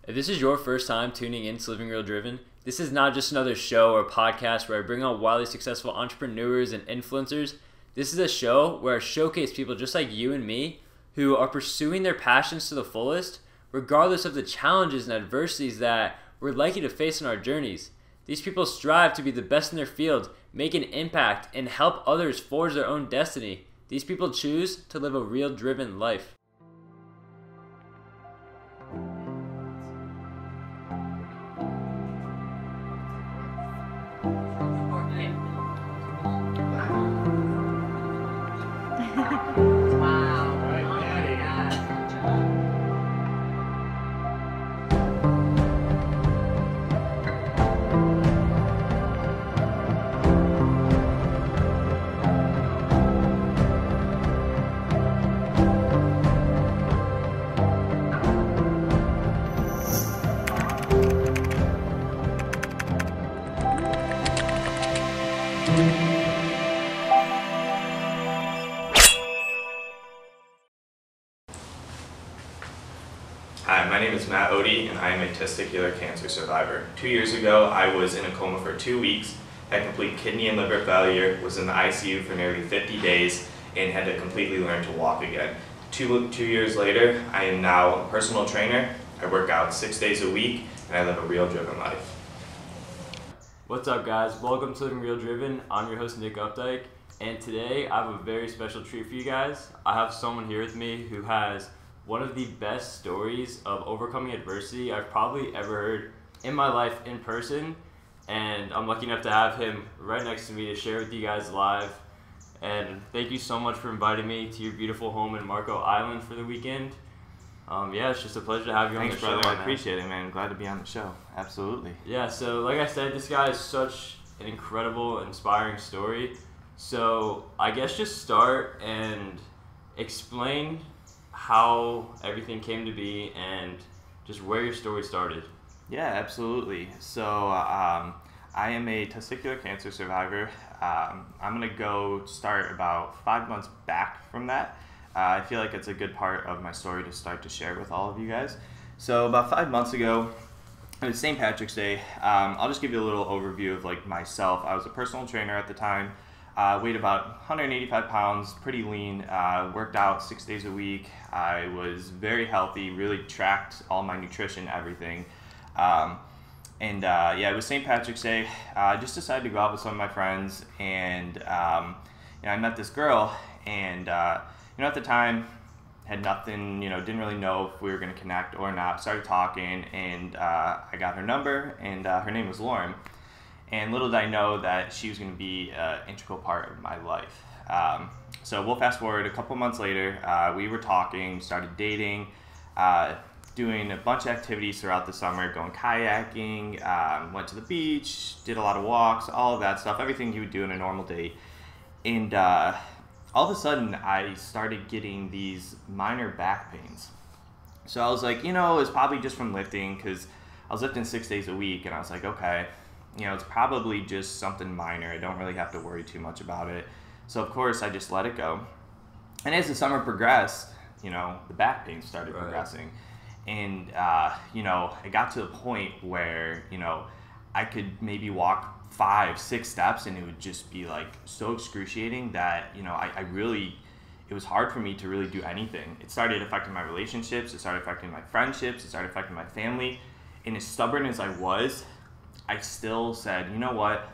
If this is your first time tuning in to Living Real Driven, this is not just another show or podcast where I bring on wildly successful entrepreneurs and influencers. This is a show where I showcase people just like you and me who are pursuing their passions to the fullest, regardless of the challenges and adversities that we're likely to face in our journeys. These people strive to be the best in their field, make an impact, and help others forge their own destiny. These people choose to live a real driven life. Hi, my name is Matt Odie and I am a testicular cancer survivor. 2 years ago, I was in a coma for 2 weeks, had complete kidney and liver failure, was in the ICU for nearly 50 days, and had to completely learn to walk again. Two years later, I am now a personal trainer. I work out 6 days a week, and I live a real driven life. What's up, guys? Welcome to Living Real Driven. I'm your host, Nick Updike, and today I have a very special treat for you guys. I have someone here with me who has one of the best stories of overcoming adversity I've probably ever heard in my life in person, and I'm lucky enough to have him right next to me to share with you guys live. And thank you so much for inviting me to your beautiful home in Marco Island for the weekend. Yeah, it's just a pleasure to have you on the show. Thanks, brother. I appreciate it, man. I'm glad to be on the show. Absolutely. Yeah, so like I said, this guy is such an incredible, inspiring story. So I guess just start and explain how everything came to be and just where your story started. Yeah, absolutely. So I am a testicular cancer survivor. I'm going to go start about 5 months back from that. I feel like it's a good part of my story to start to share with all of you guys. So about 5 months ago, it was St. Patrick's Day. I'll just give you a little overview of like myself. I was a personal trainer at the time. Weighed about 185 pounds, pretty lean, worked out 6 days a week. I was very healthy, really tracked all my nutrition, everything. Yeah, it was St. Patrick's Day. I just decided to go out with some of my friends, and I met this girl, and at the time, had nothing, didn't really know if we were going to connect or not. Started talking, and I got her number, and her name was Lauren. And little did I know that she was going to be an integral part of my life. So we'll fast forward a couple months later. We were talking, started dating, doing a bunch of activities throughout the summer, going kayaking, went to the beach, did a lot of walks, all of that stuff, everything you would do in a normal day. And all of a sudden, I started getting these minor back pains. So I was like, it's probably just from lifting, because I was lifting 6 days a week, and I was like, okay, it's probably just something minor. I don't really have to worry too much about it. So of course I just let it go. And as the summer progressed, the back pain started progressing. And, it got to the point where, I could maybe walk 5-6 steps and it would just be like so excruciating that, it was hard for me to really do anything. It started affecting my relationships. It started affecting my friendships. It started affecting my family. And as stubborn as I was, I still said, you know what,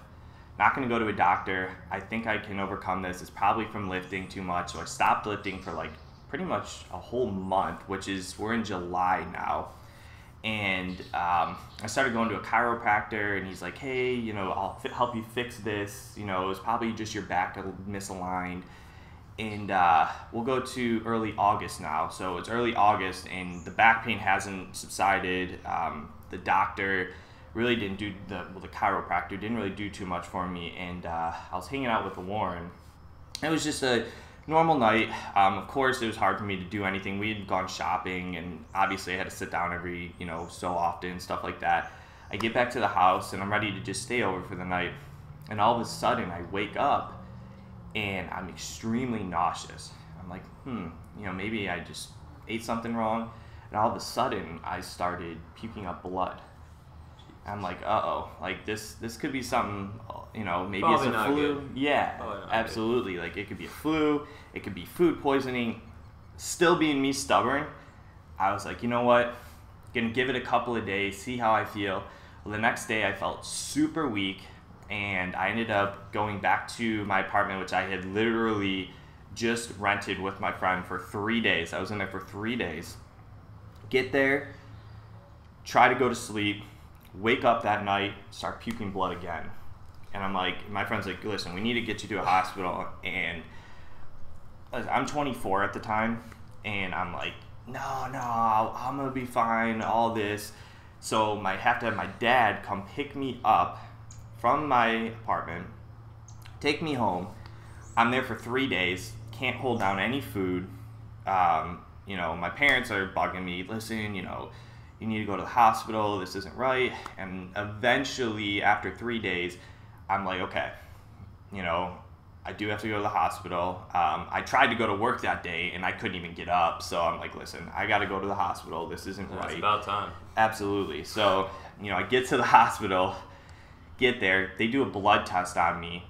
not going to go to a doctor. I think I can overcome this. It's probably from lifting too much. So I stopped lifting for like pretty much a whole month, we're in July now. And I started going to a chiropractor, and he's like, hey, I'll help you fix this. It was probably just your back misaligned. And we'll go to early August now. So it's early August, and the back pain hasn't subsided. The doctor really didn't do the chiropractor didn't really do too much for me, and I was hanging out with Lauren. It was just a normal night. Of course, it was hard for me to do anything. We had gone shopping, and obviously I had to sit down every so often, stuff like that. I get back to the house, and I'm ready to just stay over for the night, and all of a sudden I wake up, and I'm extremely nauseous. I'm like, maybe I just ate something wrong. and all of a sudden I started puking up blood. I'm like, uh-oh, like this could be something, maybe Probably it's a not flu. good. Yeah, absolutely. Like it could be a flu, it could be food poisoning. Still being me stubborn, I was like, you know what? Gonna give it a couple of days, see how I feel. Well, the next day I felt super weak, and I ended up going back to my apartment, which I had literally just rented with my friend for 3 days. I was in there for 3 days. Get there, try to go to sleep, wake up that night, start puking blood again. And I'm like, my friend's like, listen, we need to get you to a hospital. And I'm 24 at the time, and I'm like, no, I'm gonna be fine, all this. So I have to have my dad come pick me up from my apartment, take me home. I'm there for 3 days, can't hold down any food. My parents are bugging me, listen, you need to go to the hospital, this isn't right. And eventually, after 3 days, I'm like, okay, I do have to go to the hospital. I tried to go to work that day, and I couldn't even get up. So I'm like, listen, I got to go to the hospital. This isn't right. It's about time. Absolutely. So, I get to the hospital, get there. They do a blood test on me.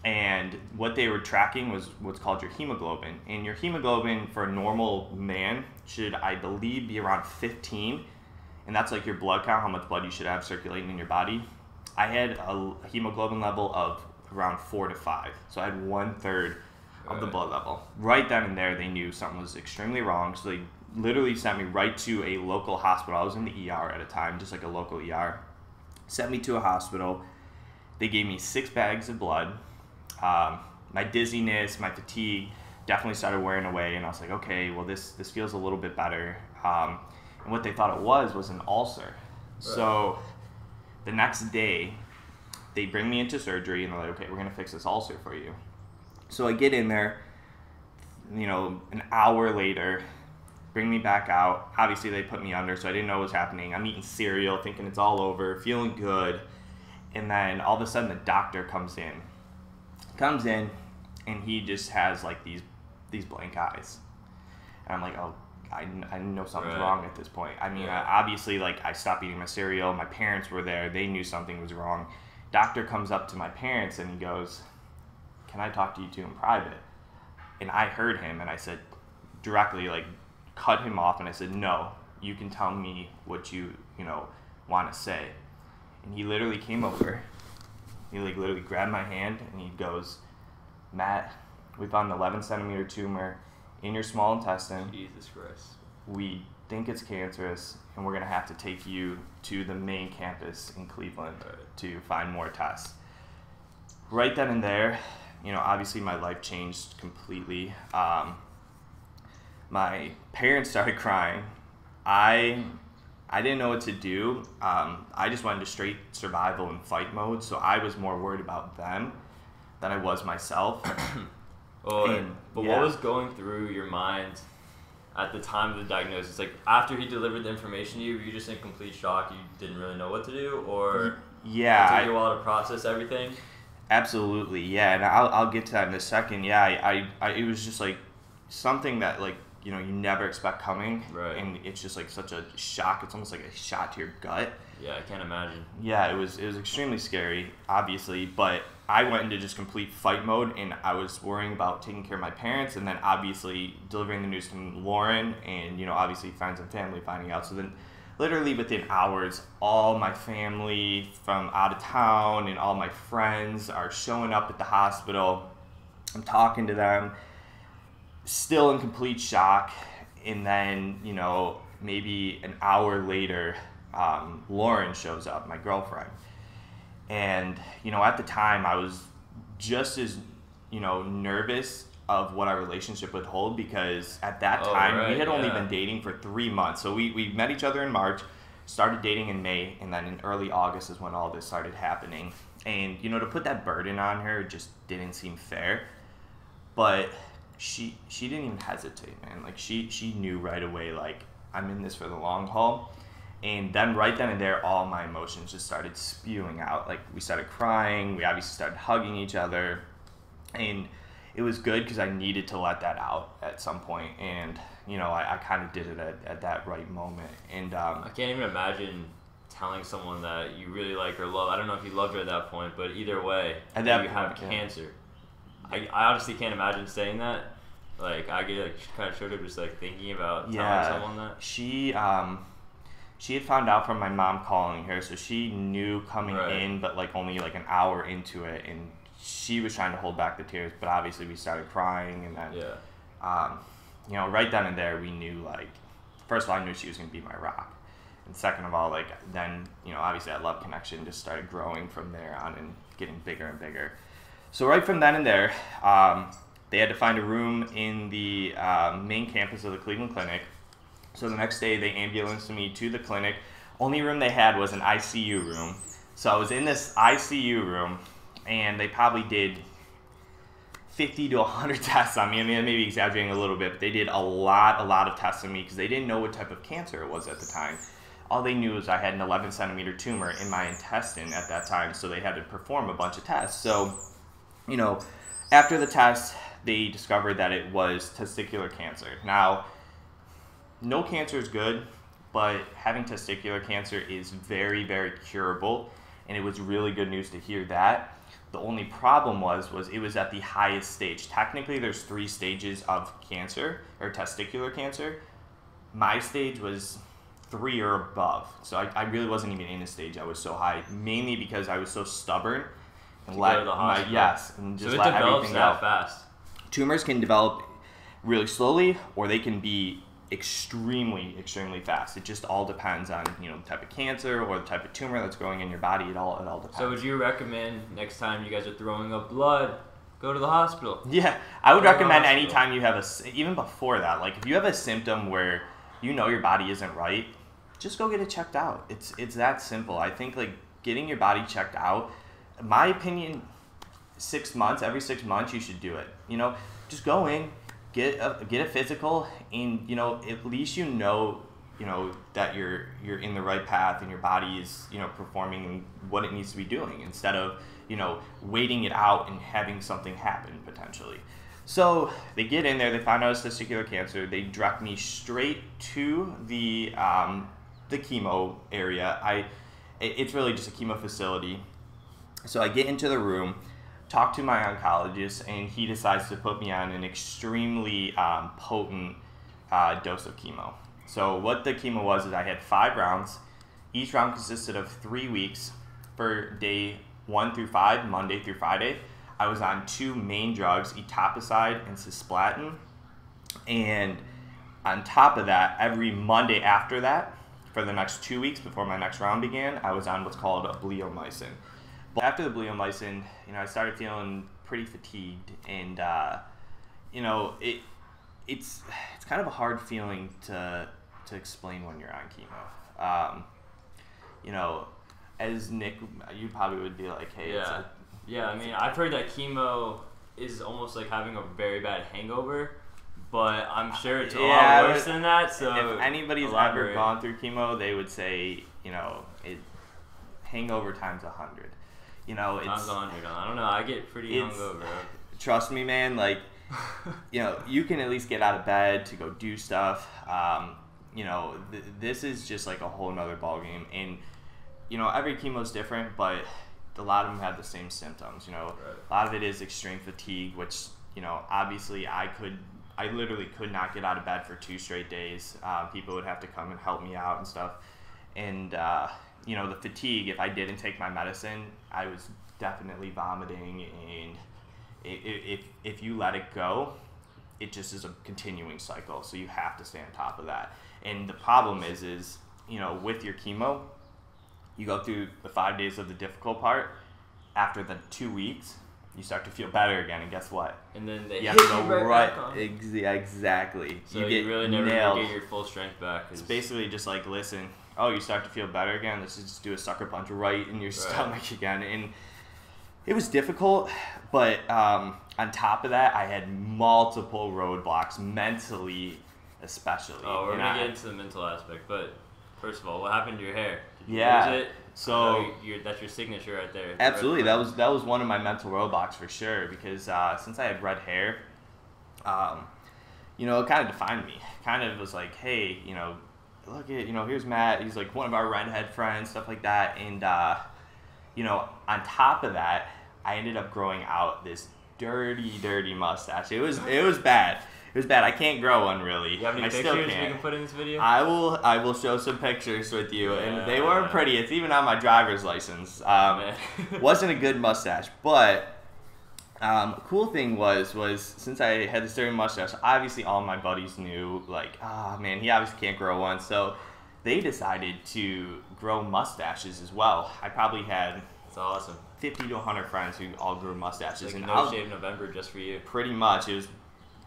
And what they were tracking was what's called your hemoglobin. And your hemoglobin for a normal man should, I believe, be around 15. And that's like your blood count, how much blood you should have circulating in your body. I had a hemoglobin level of around 4 to 5. So I had 1/3 of the blood level. Right then and there, they knew something was extremely wrong. So they literally sent me right to a local hospital. I was in the ER at a time, just like a local ER. Sent me to a hospital. They gave me 6 bags of blood. My dizziness, my fatigue definitely started wearing away. And I was like, okay, well, this feels a little bit better. And what they thought it was an ulcer. Right. So the next day, they bring me into surgery, and they're like, okay, we're going to fix this ulcer for you. So I get in there, an hour later, bring me back out. Obviously, they put me under, so I didn't know what was happening. I'm eating cereal, thinking it's all over, feeling good. And then all of a sudden, the doctor comes in, and he just has like these blank eyes. And I'm like, oh, I know something's wrong at this point. I mean, obviously, I stopped eating my cereal. My parents were there. They knew something was wrong. Doctor comes up to my parents and he goes, can I talk to you two in private? And I heard him, and I said, directly, cut him off, and I said, no, you can tell me what you want to say. And he literally came over. He literally grabbed my hand, and he goes, Matt, we found an 11-centimeter tumor in your small intestine. Jesus Christ. We think it's cancerous, and we're going to have to take you to the main campus in Cleveland to find more tests. Right then and there, obviously my life changed completely. My parents started crying. I didn't know what to do. I just went into straight survival and fight mode, so I was more worried about them than I was myself. What was going through your mind at the time of the diagnosis? After he delivered the information to you, were you just in complete shock? You didn't really know what to do, or it took you a while to process everything? Absolutely, yeah, and I'll get to that in a second. Yeah, it was just something that you never expect coming, right? And it's just such a shock. It's almost like a shot to your gut. Yeah, I can't imagine. Yeah, it was extremely scary, obviously, but I went into just complete fight mode, and I was worrying about taking care of my parents, and then obviously delivering the news to Lauren, and obviously friends and family finding out. So then, literally within hours, all my family from out of town and all my friends are showing up at the hospital. I'm talking to them, still in complete shock, and then maybe an hour later, Lauren shows up, my girlfriend. And, at the time I was just as, nervous of what our relationship would hold, because at that time we had only been dating for 3 months. So we met each other in March, started dating in May, and then in early August is when all this started happening. And, to put that burden on her just didn't seem fair. But she didn't even hesitate, man. She knew right away, I'm in this for the long haul. And then right then and there, all my emotions just started spewing out. We started crying. We obviously started hugging each other. And it was good because I needed to let that out at some point. And, I kind of did it at that right moment. And I can't even imagine telling someone that you really like or love. I don't know if you loved her at that point, but either way, at that you point, have cancer. I honestly can't imagine saying that. Like, I get like kind of choked up just like thinking about telling someone that. She had found out from my mom calling her, so she knew coming in, but like only like an hour into it, and she was trying to hold back the tears, but obviously we started crying, and then right then and there we knew, like, first of all, I knew she was gonna be my rock, and second of all, like, then obviously that love connection just started growing from there on and getting bigger and bigger. So right from then and there, they had to find a room in the main campus of the Cleveland Clinic. So the next day, they ambulanced me to the clinic. Only room they had was an ICU room. So I was in this ICU room, and they probably did 50 to 100 tests on me. I mean, I may be exaggerating a little bit, but they did a lot of tests on me because they didn't know what type of cancer it was at the time. All they knew was I had an 11-centimeter tumor in my intestine at that time, so they had to perform a bunch of tests. So, after the test, they discovered that it was testicular cancer. Now, no cancer is good, but having testicular cancer is very, very curable, and it was really good news to hear that. The only problem was it was at the highest stage. Technically, there's 3 stages of cancer, or testicular cancer. My stage was 3 or above, so I really wasn't even in a stage. I was so high, mainly because I was so stubborn and and just let everything out. Fast. Tumors can develop really slowly, or they can be extremely fast. It just all depends on the type of cancer or the type of tumor that's growing in your body. It all depends. So would you recommend next time you guys are throwing up blood, go to the hospital? Yeah, I would recommend anytime you have even before that, like if you have a symptom where your body isn't right, just go get it checked out. It's that simple. I think like getting your body checked out, in my opinion, 6 months, every 6 months you should do it. Just go in, get a physical, and at least that you're in the right path and your body is performing what it needs to be doing, instead of waiting it out and having something happen potentially. So they get in there, they find out it's testicular cancer, they direct me straight to the chemo area. It's really just a chemo facility. So I get into the room, talk to my oncologist, and he decides to put me on an extremely potent dose of chemo. So what the chemo was is I had 5 rounds. Each round consisted of 3 weeks for day 1 through 5, Monday through Friday. I was on 2 main drugs, etoposide and cisplatin. And on top of that, every Monday after that, for the next 2 weeks before my next round began, I was on what's called a bleomycin. But after the bleomycin, I started feeling pretty fatigued, and it's kind of a hard feeling to explain when you're on chemo. As Nick, you probably would be like, hey, I mean, I've heard that chemo is almost like having a very bad hangover, but I'm sure it's a lot worse than that. So if anybody's ever gone through chemo, they would say, hangover times 100. It's times 100. I don't know. I get pretty hungover. Trust me, man. Like, you can at least get out of bed to go do stuff. This is just like a whole nother ballgame, and every chemo is different, but a lot of them have the same symptoms. A lot of it is extreme fatigue, which obviously I literally could not get out of bed for 2 straight days. People would have to come and help me out and stuff, and the fatigue, if I didn't take my medicine, I was definitely vomiting, and if you let it go, it just is a continuing cycle, so you have to stay on top of that. And the problem is with your chemo, you go through the 5 days of the difficult part. After the 2 weeks, you start to feel better again, and guess what? And then they you have to go right. Exactly. So you really never get your full strength back. It's basically just like, listen, you start to feel better again. Let's just do a sucker punch right in your stomach again. And it was difficult, but on top of that, I had multiple roadblocks, mentally especially. Oh, we're going to get into the mental aspect, but first of all, what happened to your hair? Did you lose it? So that's your signature right there. Absolutely, that was one of my mental roadblocks for sure, because since I had red hair, it kind of defined me. Kind of was like, hey, look at, here's Matt. He's like one of our redhead friends, stuff like that. And, on top of that, I ended up growing out this dirty mustache. It was bad. It was bad. I can't grow one really. You have any pictures we can put in this video? I will show some pictures with you, and they weren't pretty. It's even on my driver's license. Wasn't a good mustache, but cool thing was since I had this dirty mustache, obviously all my buddies knew, like, man, he obviously can't grow one, so they decided to grow mustaches as well. I probably had That's awesome. 50 to 100 friends who all grew mustaches. Like no shave November just for you. Pretty much. It was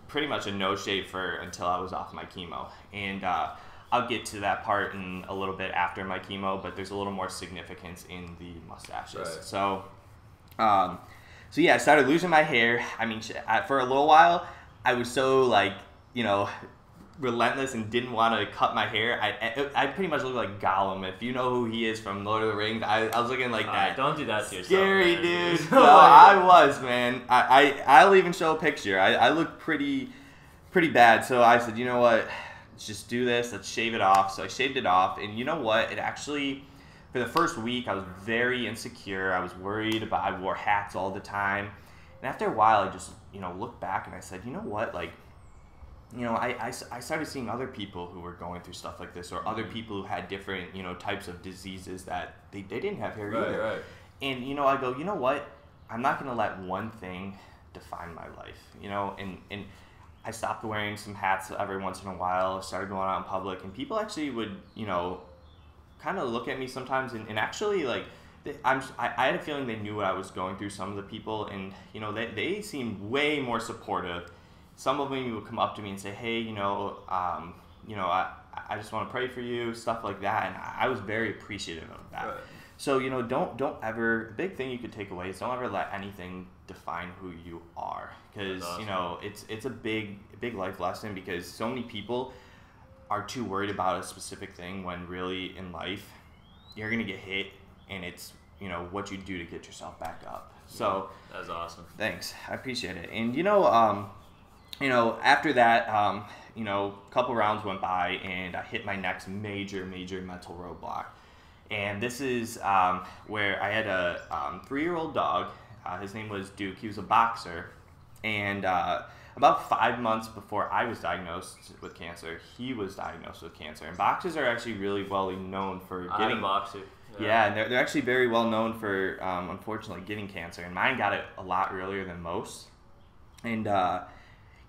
pretty much a no shave until I was off my chemo. And I'll get to that part in a little bit after my chemo, but there's a little more significance in the mustaches. Right. So yeah, I started losing my hair. I mean, for a little while, I was so relentless and didn't want to cut my hair. I pretty much look like Gollum. If you know who he is from Lord of the Rings, I was looking like that. Don't do that to yourself. Scary dude. No, I was, man. I'll even show a picture. I look pretty bad. So I said, you know what? Let's just do this. Let's shave it off. So I shaved it off, and you know what? It actually, for the first week, I was very insecure. I was worried about. I wore hats all the time, and after a while, I just looked back and I said, you know what? Like, I started seeing other people who were going through stuff like this, or other people who had different, types of diseases that they didn't have hair either. Right. And, I go, you know what? I'm not going to let one thing define my life, and I stopped wearing some hats every once in a while, started going out in public, and people actually would, kind of look at me sometimes, and actually, like, I had a feeling they knew what I was going through, some of the people, and, they seemed way more supportive. Some of them would come up to me and say, hey, I just want to pray for you, stuff like that. And I was very appreciative of that. Right. So, don't ever, the big thing you could take away is don't ever let anything define who you are. Because, awesome. It's a big life lesson, because so many people are too worried about a specific thing when really in life you're going to get hit, and it's, what you do to get yourself back up. So that's awesome. Thanks. I appreciate it. And, after that, a couple rounds went by, and I hit my next major mental roadblock. And this is where I had a 3-year-old dog. His name was Duke. He was a boxer. And about 5 months before I was diagnosed with cancer, he was diagnosed with cancer. And boxers are actually really well known for getting... I'm a boxer. Yeah, and they're actually very well known for, unfortunately, getting cancer. And mine got it a lot earlier than most. And...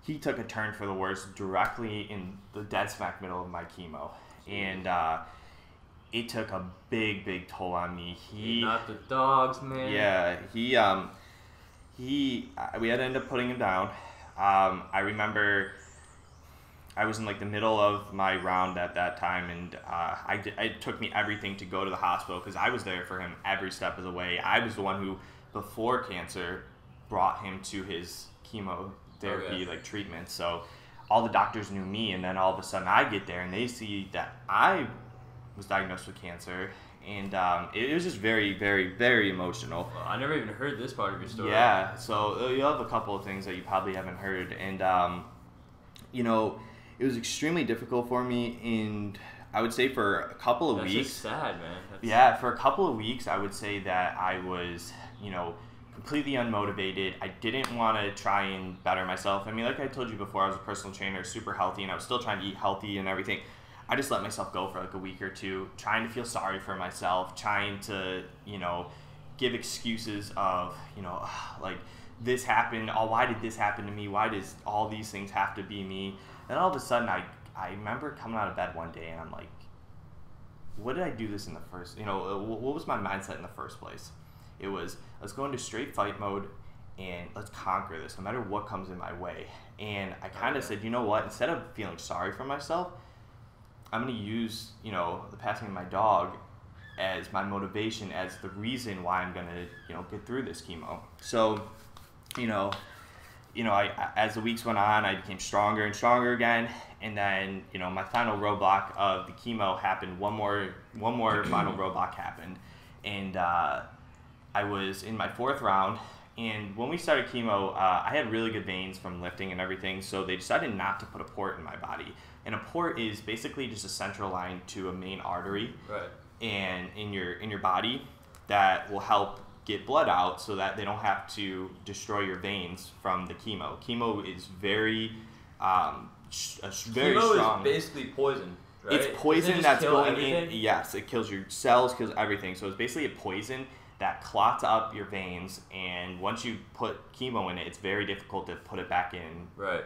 he took a turn for the worse directly in the dead smack middle of my chemo. And it took a big toll on me. Not the dogs, man. Yeah, we had to end up putting him down. I remember I was in like the middle of my round at that time, and it took me everything to go to the hospital, because I was there for him every step of the way. I was the one who, before cancer, brought him to his chemotherapy like treatment. So all the doctors knew me, and then all of a sudden I get there and they see that I was diagnosed with cancer, and it was just very emotional. Well, I never even heard this part of your story. Yeah, so you'll have a couple of things that you probably haven't heard, and it was extremely difficult for me, and I would say for a couple of weeks. That's just sad, man. Yeah, for a couple of weeks I would say that I was, completely unmotivated. I didn't want to try and better myself. I mean, like I told you before, I was a personal trainer, super healthy, and I was still trying to eat healthy and everything. I just let myself go for like a week or two, trying to feel sorry for myself, trying to, give excuses of, like, this happened, why did this happen to me? Why does all these things have to be me? And all of a sudden, I remember coming out of bed one day and I'm like, what did I do this in the first, what was my mindset in the first place? It was, let's go into straight fight mode and let's conquer this no matter what comes in my way. And I kind of said, you know what, instead of feeling sorry for myself, I'm going to use, the passing of my dog as my motivation, as the reason why I'm going to, get through this chemo. So, as the weeks went on, I became stronger and stronger again. And then, my final roadblock of the chemo happened. One more final roadblock happened. And I was in my 4th round, And when we started chemo, I had really good veins from lifting and everything, so they decided not to put a port in my body. And a port is basically just a central line to a main artery, Right. and in your body that will help get blood out so that they don't have to destroy your veins from the chemo. Chemo is very Chemo strong. is basically poison. Right? It's poison Doesn't it just that's kill going everything? in. Yes, it kills your cells, kills everything. So it's basically a poison that clots up your veins, and once you put chemo in it, it's very difficult to put it back in Right.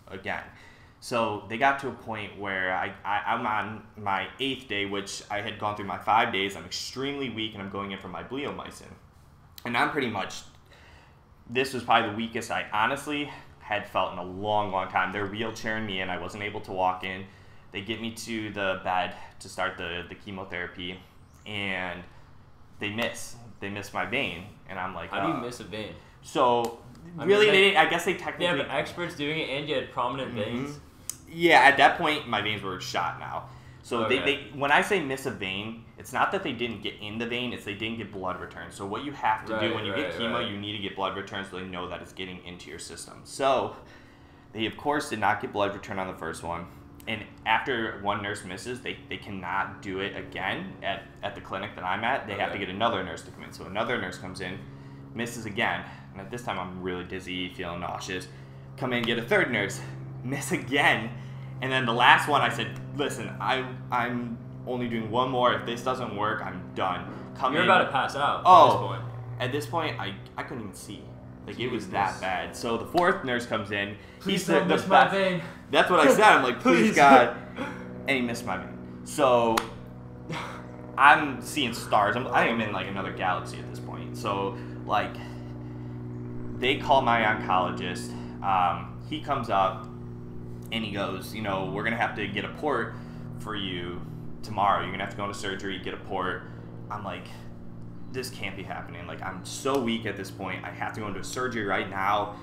again. So they got to a point where I'm on my 8th day, which I had gone through my 5 days. I'm extremely weak, and I'm going in for my bleomycin. And I'm pretty much, this was probably the weakest I honestly had felt in a long, long time. They're wheelchairing me in. I wasn't able to walk in. They get me to the bed to start the chemotherapy, and they miss my vein. And I'm like, How do you miss a vein? So, I really, mean, I guess they technically... Yeah, but experts doing it, and you had prominent veins. Yeah, at that point, my veins were shot now. So Okay. they when I say miss a vein, it's not that they didn't get in the vein, it's they didn't get blood return. So what you have to do when you get chemo, you need to get blood return so they know that it's getting into your system. So they, of course, did not get blood return on the first one. And after one nurse misses, they cannot do it again at the clinic that I'm at. They have to get another nurse to come in. So another nurse comes in, misses again. And at this time, I'm really dizzy, feeling nauseous. Come in, get a third nurse, miss again. And then the last one, I said, listen, I'm only doing one more. If this doesn't work, I'm done. You're about to pass out At this point, I couldn't even see. Like, it was that bad. So the fourth nurse comes in. Please don't miss my vein. That's what I said. I'm like, please, God. And he missed my vein. So I'm seeing stars. I am in, like, another galaxy at this point. So, like, they call my oncologist. He comes up. And he goes, you know, we're going to have to get a port for you tomorrow. You're going to have to go into surgery, get a port. I'm like, this can't be happening. Like, I'm so weak at this point. I have to go into a surgery right now.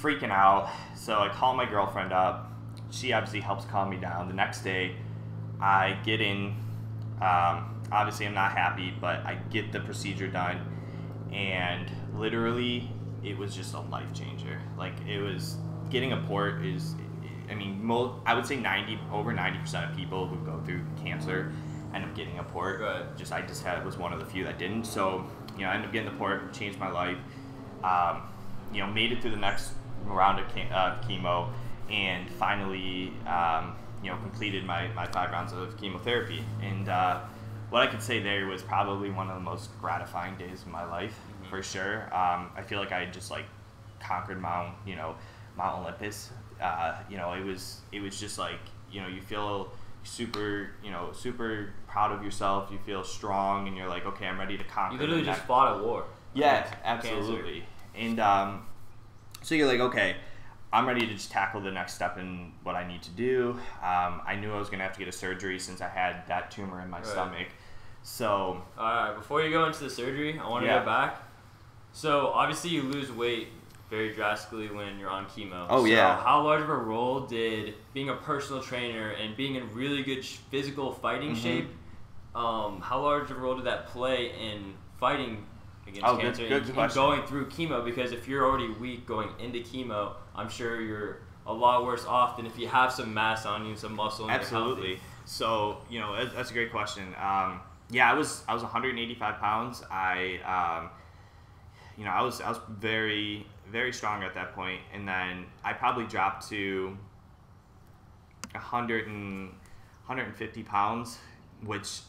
Freaking out. So I call my girlfriend up. She obviously helps calm me down. The next day, I get in. Obviously, I'm not happy, but I get the procedure done. And literally, it was just a life changer. Like, it was, getting a port is... I mean, I would say over 90% of people who go through cancer end up getting a port. Right. I was one of the few that didn't. So, you know, I ended up getting the port, changed my life. You know, made it through the next round of chemo, and finally, you know, completed my 5 rounds of chemotherapy. And what I could say there was probably one of the most gratifying days of my life, for sure. I feel like I had just, like, conquered Mount Olympus. You know, it was just like, you know, you feel super proud of yourself. You feel strong, and you're like, okay, I'm ready to conquer. You literally just fought a war. Yeah, absolutely. Cancer. And so you're like, okay, I'm ready to just tackle the next step in what I need to do. I knew I was gonna have to get a surgery since I had that tumor in my stomach. So, all right, before you go into the surgery, I want to go back. So obviously you lose weight very drastically when you're on chemo. Oh, so yeah. How large of a role did being a personal trainer and being in really good physical fighting shape, how large of a role did that play in fighting against cancer and going through chemo? Because if you're already weak going into chemo, I'm sure you're a lot worse off than if you have some mass on you, some muscle. And absolutely. So, you know, that's a great question. Yeah, I was 185 pounds. You know, I was very, very strong at that point, and then I probably dropped to 150 pounds, which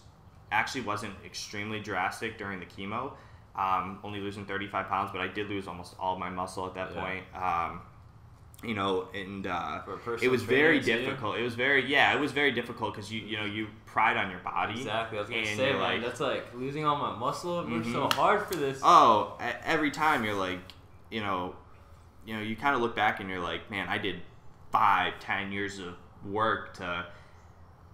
actually wasn't extremely drastic during the chemo. Only losing 35 pounds, but I did lose almost all of my muscle at that point. You know, and it was very difficult. It was very difficult because you pride on your body. Exactly. I was gonna say, man, that's like losing all my muscle. It worked so hard for this. Oh, every time you're like, you kind of look back and you're like, man, I did 5-10 years of work to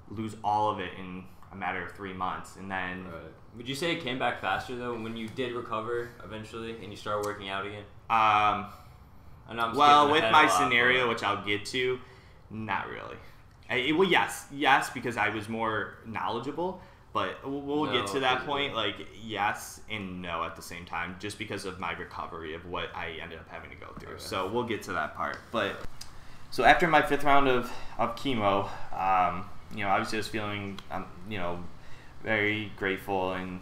lose all of it in a matter of 3 months, and then. Right. Would you say it came back faster though when you did recover eventually and you started working out again? Well, with my scenario, which I'll get to, not really. Well, yes, because I was more knowledgeable, But we'll get to that point. Like, yes and no at the same time, just because of my recovery of what I ended up having to go through. Okay. So we'll get to that part. But so after my 5th round of chemo, obviously I was feeling, very grateful and,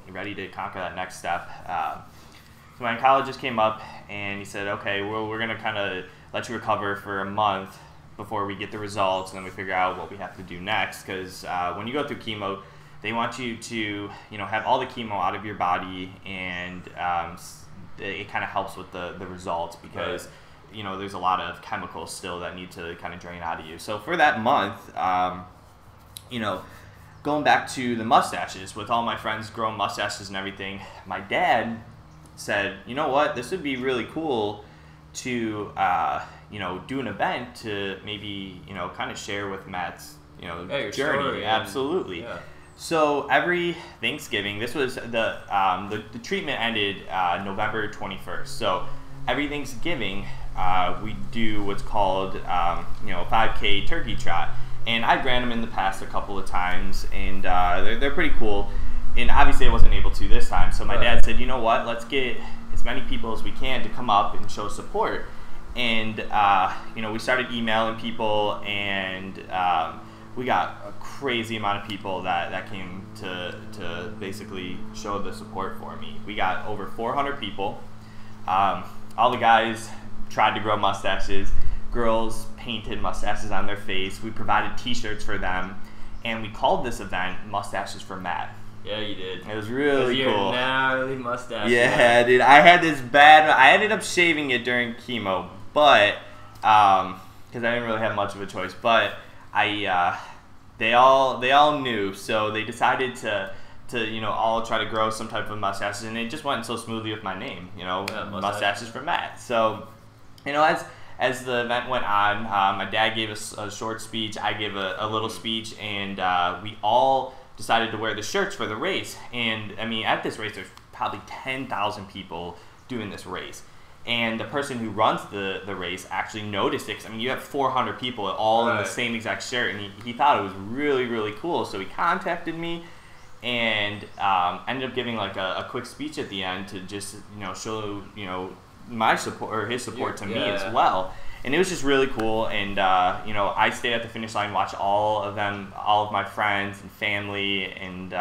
ready to conquer that next step. So my oncologist came up and he said, okay, we're going to kind of let you recover for a month before we get the results, and then we figure out what we have to do next. Because when you go through chemo, they want you to, have all the chemo out of your body, and it kind of helps with the results because, there's a lot of chemicals still that need to kind of drain out of you. So for that month, going back to the mustaches, with all my friends growing mustaches and everything, my dad said, you know what, this would be really cool to, do an event to maybe, kind of share with Matt's, journey. Story. Absolutely. Yeah. So every Thanksgiving, this was the treatment ended November 21st. So every Thanksgiving, we do what's called, a 5K turkey trot. And I've ran them in the past a couple of times, and they're pretty cool. And obviously I wasn't able to this time. So my dad said, you know what, let's get as many people as we can to come up and show support. And, we started emailing people, and we got a crazy amount of people that came to basically show the support for me. We got over 400 people. All the guys tried to grow mustaches. Girls painted mustaches on their face. We provided t-shirts for them. And we called this event Mustaches for Matt. Yeah, you did. It was really cool. Gnarly mustache. Yeah, dude. I had this bad. I ended up shaving it during chemo, but because I didn't really have much of a choice. But they all knew, so they decided to all try to grow some type of mustaches, and it just went so smoothly with my name. Mustaches for Matt. So, as the event went on, my dad gave us a short speech. I gave a little speech, and we all decided to wear the shirts for the race. And I mean, at this race, there's probably 10,000 people doing this race. And the person who runs the race actually noticed it. 'Cause, I mean, you have 400 people all in the same exact shirt, and he thought it was really, really cool. So he contacted me and ended up giving like a quick speech at the end to just show my support, or his support to me as well. And it was just really cool. And I stayed at the finish line, watched all of them, all of my friends and family and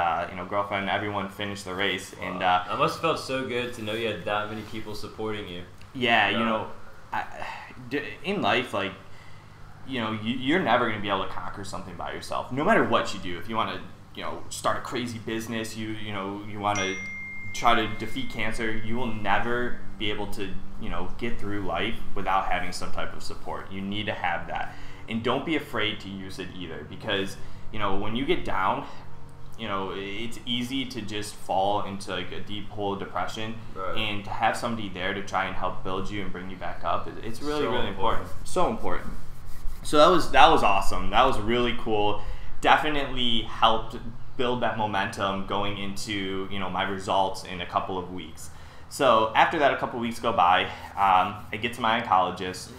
girlfriend, everyone finish the race. Wow. And that must have felt so good to know you had that many people supporting you. Yeah, in life, like, you're never going to be able to conquer something by yourself, no matter what you do. If you want to, start a crazy business, you want to try to defeat cancer, you will never be able to, get through life without having some type of support. You need to have that. And don't be afraid to use it either, because, when you get down, it's easy to just fall into like a deep hole of depression, and to have somebody there to try and help build you and bring you back up, it's really, really important. So important. So that was awesome. That was really cool. Definitely helped build that momentum going into, my results in a couple of weeks. So after that, a couple of weeks go by, I get to my oncologist,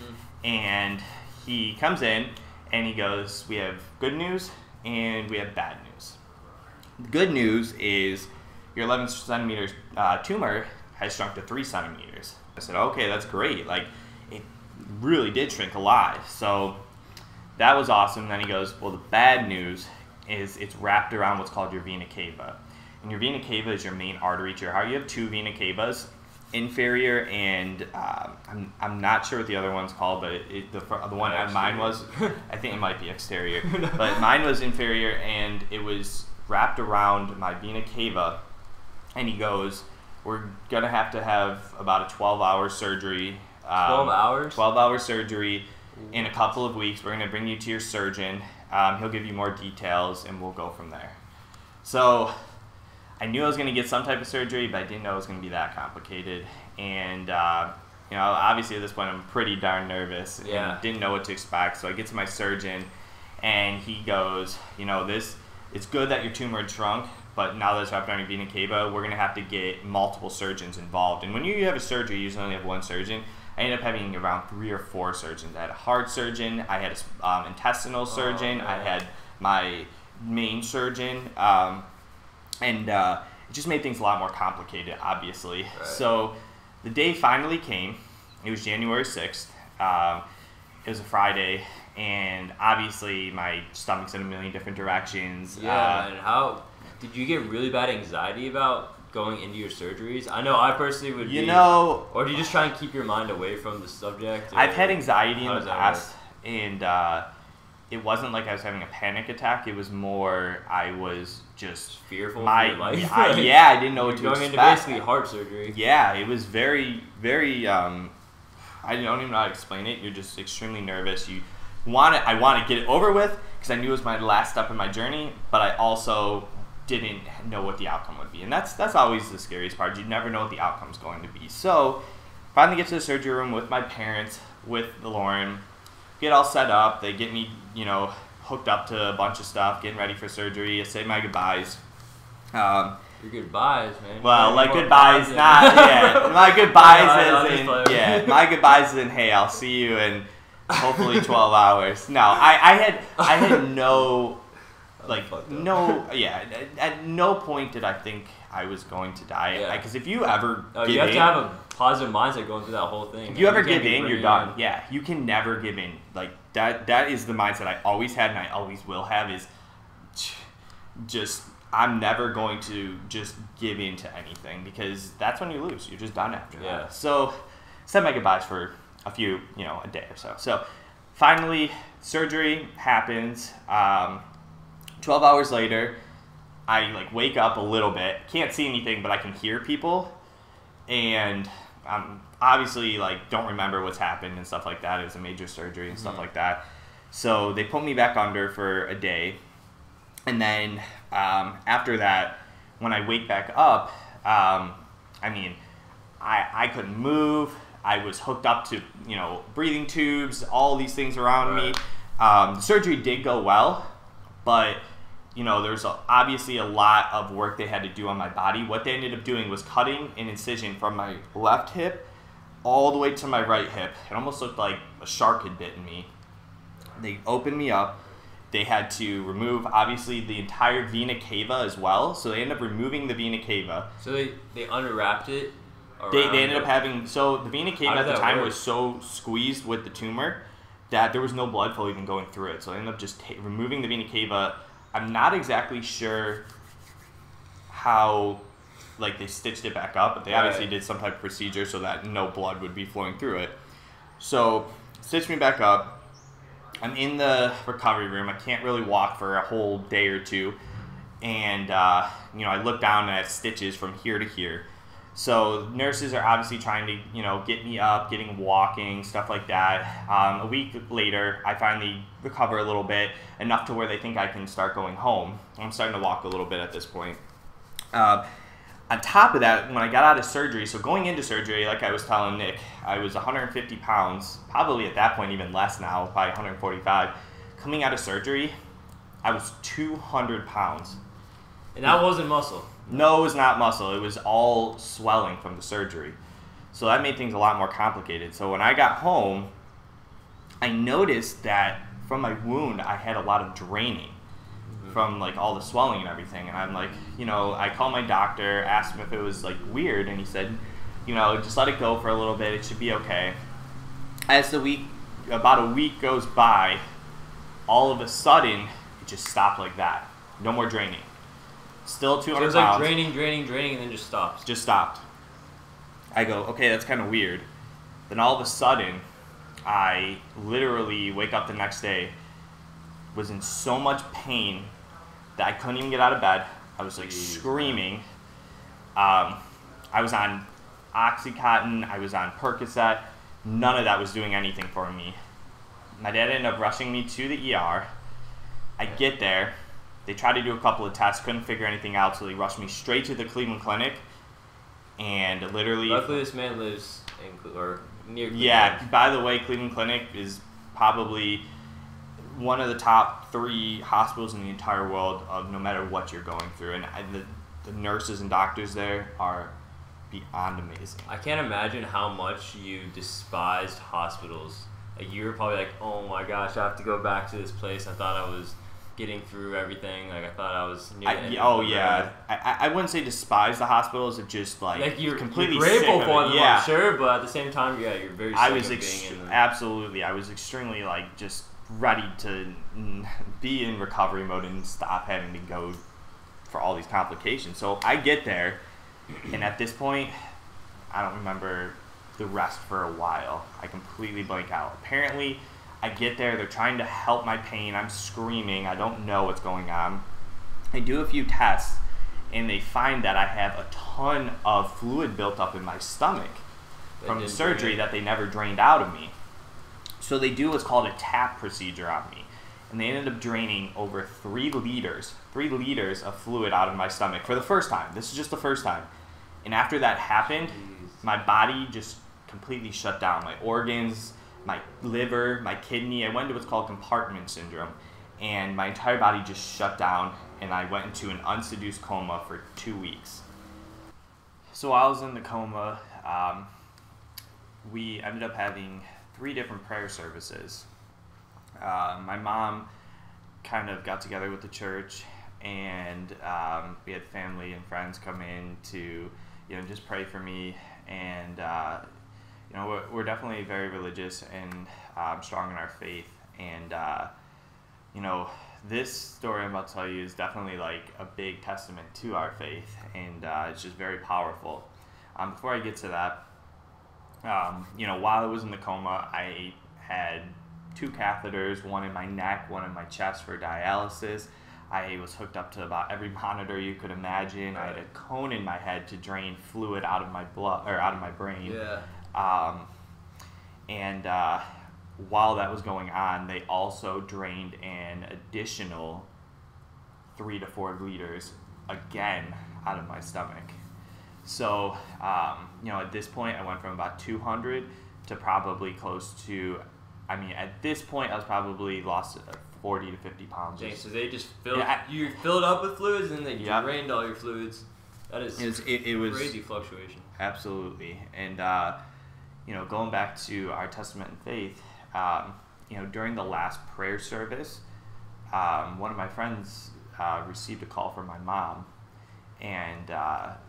and he comes in and he goes, we have good news and we have bad news. The good news is your 11 centimeter tumor has shrunk to 3 centimeters. I said, okay, that's great. Like, it really did shrink a lot. So that was awesome. Then he goes, well, the bad news is it's wrapped around what's called your vena cava. And your vena cava is your main artery to your heart. You have 2 vena cavas, inferior and I'm not sure what the other one's called, but the one mine was, I think it might be exterior, but mine was inferior, and it was wrapped around my vena cava. And he goes, we're gonna have to have about a 12-hour surgery. 12 hours? 12-hour surgery in a couple of weeks. We're gonna bring you to your surgeon. He'll give you more details, and we'll go from there. So I knew I was going to get some type of surgery, but I didn't know it was going to be that complicated. And, obviously at this point I'm pretty darn nervous and didn't know what to expect. So I get to my surgeon, and he goes, it's good that your tumor had shrunk, but now that it's wrapped around your vena cava, we're going to have to get multiple surgeons involved. And when you have a surgery, you usually only have one surgeon. I ended up having around 3 or 4 surgeons. I had a heart surgeon, I had an intestinal surgeon, I had my main surgeon, and it just made things a lot more complicated, obviously. Right. So the day finally came. It was January 6th. It was a Friday, and obviously my stomach's in a million different directions. Yeah, man. How did you get really bad anxiety about going into your surgeries? I know I personally would or do you just try and keep your mind away from the subject? I've had anxiety in the past, and it wasn't like I was having a panic attack. It was more I was just fearful for your life. I didn't know what to going expect. Into basically heart surgery. Yeah, it was very, very. I don't even know how to explain it. You're just extremely nervous. I want to get it over with because I knew it was my last step in my journey, but I also didn't know what the outcome would be, and that's always the scariest part. You never know what the outcome's going to be. So, finally get to the surgery room with my parents, with Lauren, get all set up. They get me, hooked up to a bunch of stuff, getting ready for surgery. I say my goodbyes. Your goodbyes, man. Well, like goodbyes, my goodbyes my goodbyes is in, hey, I'll see you in hopefully 12 hours. No, I had no. At no point did I think I was going to die. Yeah. Because if you ever you have to have a positive mindset going through that whole thing. If you ever give in, you're done. Yeah, you can never give in. Like that is the mindset I always had and I always will have is just I'm never going to just give in to anything because that's when you lose. You're just done after that. So said my goodbyes for a few, a day or so. So finally surgery happens. 12 hours later, I wake up a little bit. Can't see anything, but I can hear people. And obviously don't remember what's happened and stuff like that. It was a major surgery and stuff like that. So they put me back under for a day. And then after that, when I wake back up, I couldn't move. I was hooked up to, breathing tubes, all these things around me. The surgery did go well, but there's obviously a lot of work they had to do on my body. What they ended up doing was cutting an incision from my left hip all the way to my right hip. It almost looked like a shark had bitten me. They opened me up. They had to remove, obviously, the entire vena cava as well. So they ended up removing the vena cava. So they unwrapped it? They ended up having... So the vena cava at the time was so squeezed with the tumor that there was no blood flow even going through it. So they ended up just removing the vena cava. I'm not exactly sure how they stitched it back up, but they obviously did some type of procedure so that no blood would be flowing through it. So stitched me back up. I'm in the recovery room. I can't really walk for a whole day or two. And, I look down and I have stitches from here to here. So nurses are obviously trying to, get me up, getting walking, stuff like that. A week later, I finally recover a little bit, enough to where they think I can start going home. I'm starting to walk a little bit at this point. On top of that, when I got out of surgery, so going into surgery, like I was telling Nick, I was 150 pounds, probably at that point even less now, probably 145. Coming out of surgery, I was 200 pounds. And that wasn't muscle? No, it was not muscle. It was all swelling from the surgery. So that made things a lot more complicated. So when I got home, I noticed that from my wound, I had a lot of draining from all the swelling and everything. And I'm like, I called my doctor, asked him if it was weird, and he said, just let it go for a little bit. It should be okay. As about a week goes by, all of a sudden, it just stopped like that. No more draining. Still 200 pounds. So it was draining, and then just stops. Just stopped. I go, okay, that's kind of weird. Then all of a sudden, I literally wake up the next day, was in so much pain that I couldn't even get out of bed. I was screaming. I was on Oxycontin. I was on Percocet. None of that was doing anything for me. My dad ended up rushing me to the ER. I get there. They tried to do a couple of tests, couldn't figure anything out, so they rushed me straight to the Cleveland Clinic. And literally... Luckily, this man lives near Cleveland. Yeah, by the way, Cleveland Clinic is probably one of the top 3 hospitals in the entire world of no matter what you're going through. And the nurses and doctors there are beyond amazing. I can't imagine how much you despised hospitals. You were probably like, oh my gosh, I have to go back to this place. I thought I was getting through everything. Like I thought I was near the end oh of the yeah, road. I wouldn't say despise the hospitals. It just Like you're completely grateful sick for of them, it. Yeah. I'm sure, but at the same time, yeah, you're very sick I was of being in them. absolutely. I was extremely just ready to be in recovery mode and stop having to go for all these complications. So I get there, and at this point, I don't remember the rest for a while. I completely blank out. Apparently, I get there. They're trying to help my pain. I'm screaming. I don't know what's going on. They do a few tests, and they find that I have a ton of fluid built up in my stomach from the surgery that they never drained out of me. So they do what's called a TAP procedure on me. And they ended up draining over 3 liters of fluid out of my stomach for the first time. This is just the first time. And after that happened, my body just completely shut down. My organs, my liver, my kidney, I went into what's called compartment syndrome. And my entire body just shut down, and I went into an unseduced coma for 2 weeks. So while I was in the coma, we ended up having 3 different prayer services. My mom kind of got together with the church, and we had family and friends come in to, just pray for me. And we're definitely very religious and strong in our faith. And this story I'm about to tell you is definitely like a big testament to our faith, and it's just very powerful. Before I get to that, while I was in the coma, I had 2 catheters, one in my neck, one in my chest for dialysis. I was hooked up to about every monitor you could imagine. I had a cone in my head to drain fluid out of my blood or out of my brain. Yeah. While that was going on, they also drained an additional 3 to 4 liters again out of my stomach. So, at this point, I went from about 200 to probably close to, at this point, I was probably lost 40 to 50 pounds. Dang, so they just you filled up with fluids and they drained all your fluids. That is it was crazy fluctuation. Absolutely. And, going back to our testament and faith, during the last prayer service, one of my friends received a call from my mom, and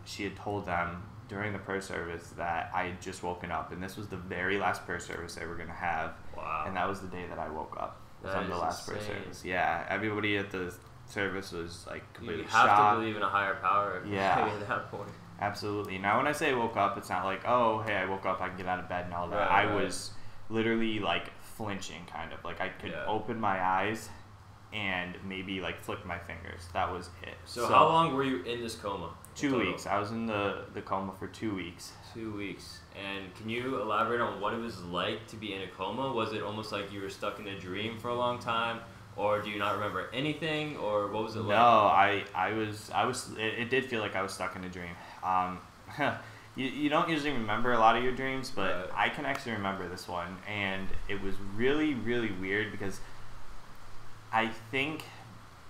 she had told them during the prayer service that I had just woken up, and this was the very last prayer service they were going to have. Wow. And that was the day that I woke up. From the last prayer service. Yeah, everybody at the service was completely shocked. You have to believe in a higher power at that point. Absolutely. Now, when I say woke up, it's not like, oh, hey, I woke up, I can get out of bed and all that. Right, I was literally flinching, kind of. I could open my eyes and maybe flick my fingers. That was it. So how long were you in this coma? 2 weeks. I was in the coma for 2 weeks. 2 weeks. And can you elaborate on what it was like to be in a coma? Was it almost like you were stuck in a dream for a long time? Or do you not remember anything? Or what was it like? No, it did feel like I was stuck in a dream. You don't usually remember a lot of your dreams, but I can actually remember this one. And it was really, really weird because I think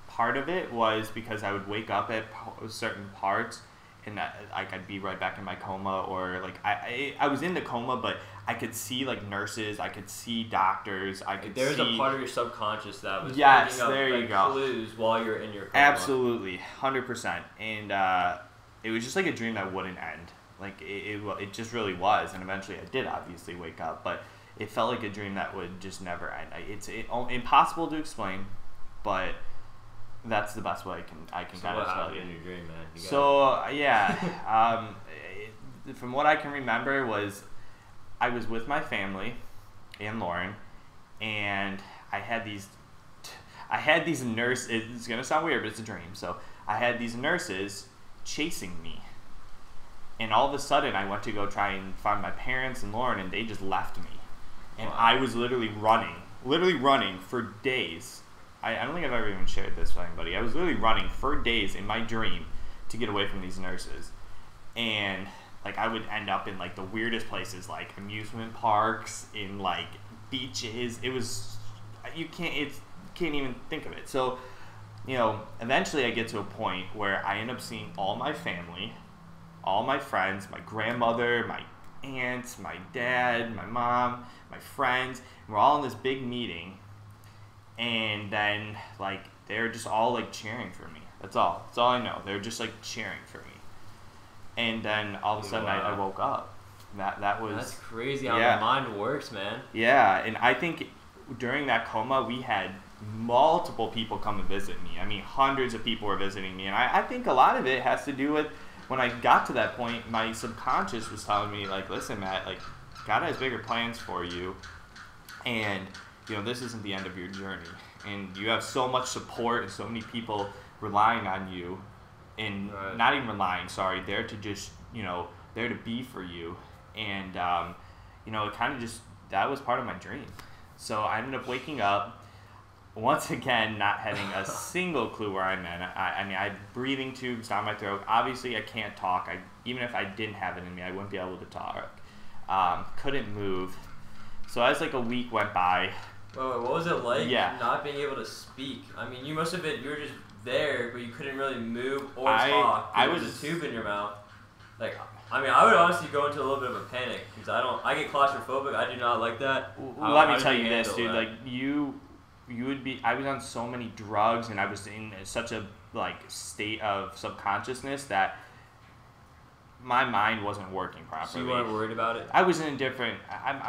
part of it was because I would wake up at certain parts and I'd be right back in my coma, or I was in the coma, but I could see nurses, I could see doctors, There's a part of your subconscious that was picking up clues while you're in your coma. Absolutely, 100%. And it was just a dream that wouldn't end. It just really was, and eventually I did obviously wake up, but it felt like a dream that would just never end. It's impossible to explain, but that's the best way I can kind of tell you. In your dream, man? From what I can remember was I was with my family and Lauren, and I had these nurses. It's gonna sound weird, but it's a dream. So I had these nurses chasing me, and all of a sudden I went to go try and find my parents and Lauren, and they just left me, and I was literally running for days. I don't think I've ever even shared this with anybody. I was literally running for days in my dream to get away from these nurses. And I would end up in the weirdest places, amusement parks, in beaches. It was, you can't even think of it. So, eventually I get to a point where I end up seeing all my family, all my friends, my grandmother, my aunts, my dad, my mom, my friends. We're all in this big meeting. And then, they're just all like cheering for me. That's all I know. They're just like cheering for me. And then all of a sudden I woke up. That's crazy how the mind works, man. Yeah, and I think during that coma we had multiple people come and visit me. I mean, hundreds of people were visiting me, and I think a lot of it has to do with when I got to that point, my subconscious was telling me, like, listen, Matt, like, God has bigger plans for you, and, you know, this isn't the end of your journey. And you have so much support and so many people relying on you, and not even relying, sorry, there to just, you know, there to be for you. And, you know, it kind of just, that was part of my dream. So I ended up waking up, once again, not having a single clue where I'm in. I mean, I had breathing tubes down my throat. Obviously, I can't talk. Even if I didn't have it in me, I wouldn't be able to talk. Couldn't move. So as like a week went by. Wait, what was it like not being able to speak? I mean, you were just there, but you couldn't really move or talk. There was a tube in your mouth. Like, I mean, I would honestly go into a little bit of a panic because I get claustrophobic. I do not like that. Let me tell you this, dude. Like, I was on so many drugs and I was in such a like state of subconsciousness that my mind wasn't working properly. So you weren't worried about it? I was in a different,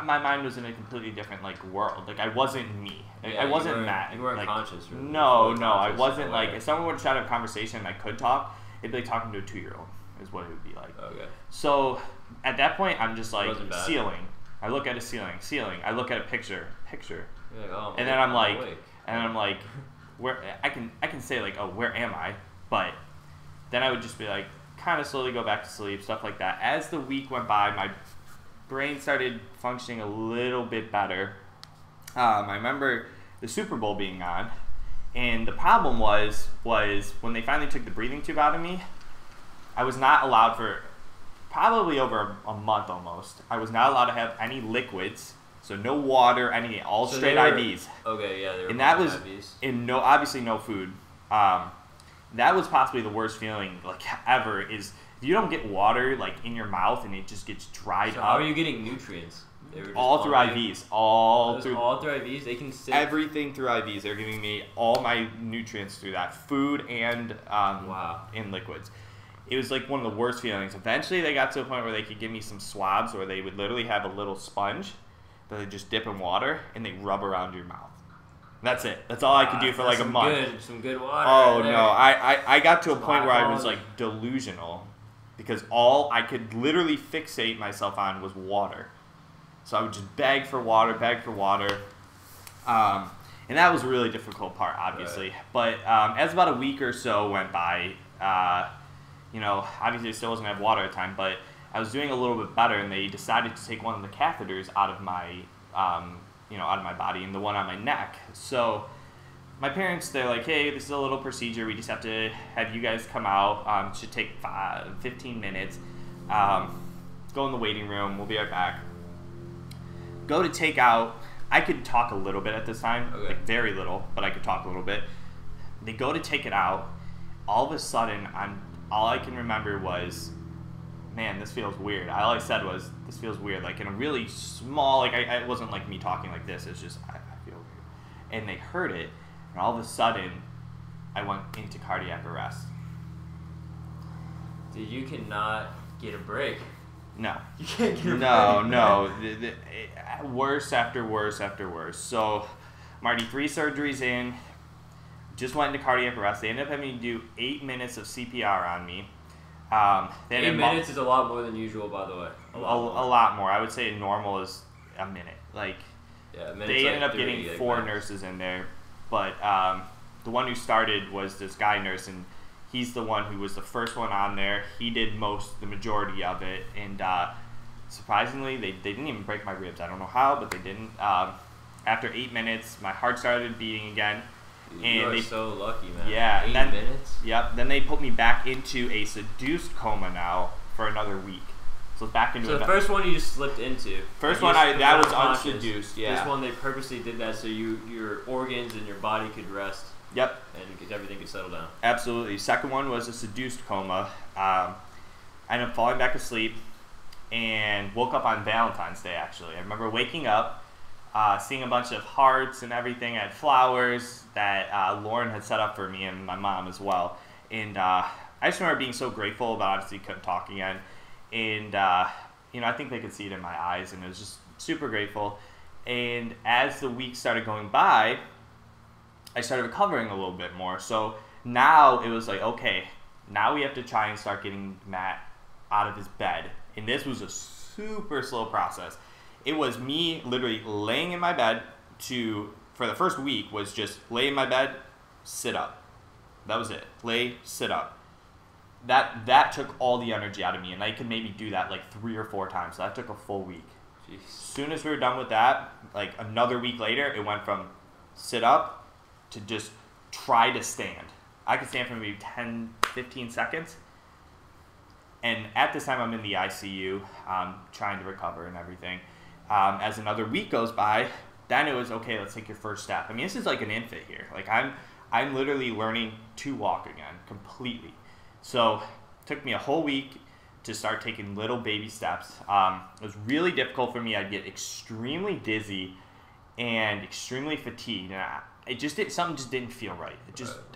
my mind was in a completely different like world. Like, I wasn't me. I wasn't Matt. You weren't like, conscious. Really. No, I wasn't like, if someone would try to have a conversation and I could talk, it'd be like talking to a 2-year-old is what it would be like. Okay. So at that point, I'm just like, ceiling. I look at a ceiling. I look at a picture. You're like, oh, and then I'm like, where I can say like, oh, where am I? But then I would just be like, kind of slowly go back to sleep, stuff like that. As the week went by, my brain started functioning a little bit better. I remember the Super Bowl being on, and the problem was when they finally took the breathing tube out of me, I was not allowed for probably over a month almost. I was not allowed to have any liquids. So no water, all so straight IVs. Okay, yeah, they were. And that was IVs. And obviously no food. That was possibly the worst feeling like ever. Is if you don't get water like in your mouth and it just gets dried up. How are you getting nutrients? All through IVs. All through IVs. They can sit everything through IVs. They're giving me all my nutrients through that, food and and liquids. It was like one of the worst feelings. Eventually, they got to a point where they could give me some swabs where they would literally have a little sponge that they just dip in water and they rub around your mouth. That's it. That's all I could do for like a month. Some good water. Oh no, I got to a point where I was like delusional because all I could literally fixate myself on was water. So I would just beg for water. And that was a really difficult part, obviously. Right. But as about a week or so went by, you know, obviously I still wasn't have water at the time, but I was doing a little bit better, and they decided to take one of the catheters out of my, out of my body, and the one on my neck. So my parents, they're like, hey, this is a little procedure. We just have to have you guys come out. It should take 15 minutes. Go in the waiting room. We'll be right back. Go to take out. I could talk a little bit at this time, like very little, but I could talk a little bit. They go to take it out. All of a sudden, all I can remember was, man, this feels weird. All I said was, this feels weird. Like in a really small, like it wasn't like me talking like this. It's just, I feel weird. And they heard it, and all of a sudden, I went into cardiac arrest. Dude, you cannot get a break. No. You can't get a break. No. Worse after worse after worse. So, I'm already 3 surgeries in. Just went into cardiac arrest. They ended up having to do 8 minutes of CPR on me. 8 minutes is a lot more than usual, by the way. A lot more. I would say normal is a minute. Like, they ended up getting 4 nurses in there. But the one who started was this guy nurse, and he's the one who was the first one on there. He did the majority of it. And surprisingly, they didn't even break my ribs. I don't know how, but they didn't. After 8 minutes, my heart started beating again. You are so lucky, man. Yeah. 8 minutes? Yep. Then they put me back into a seduced coma now for another week. So back into the first one you just slipped into. First one, that was unseduced, yeah. This one, they purposely did that so your organs and your body could rest. Yep. And everything could settle down. Absolutely. Second one was a seduced coma. I ended up falling back asleep and woke up on Valentine's Day, actually. I remember waking up. seeing a bunch of hearts and everything. I had flowers that Lauren had set up for me and my mom as well. And I just remember being so grateful, but obviously couldn't talk again. And, I think they could see it in my eyes, and it was just super grateful. And as the weeks started going by, I started recovering a little bit more. So now it was like, okay, now we have to try and start getting Matt out of his bed. And this was a super slow process. It was me literally laying in my bed for the first week was just lay in my bed, sit up. That was it. Lay, sit up. That took all the energy out of me, and I could maybe do that like 3 or 4 times. So that took a full week. Jeez. As soon as we were done with that, like another week later, it went from sit up to just try to stand. I could stand for maybe 10, 15 seconds. And at this time, I'm in the ICU, trying to recover and everything. As another week goes by, then it was, okay, let's take your first step. I mean, this is like an infant here. Like I'm literally learning to walk again, completely. So it took me a whole week to start taking little baby steps. It was really difficult for me. I'd get extremely dizzy and extremely fatigued. And something just didn't feel right.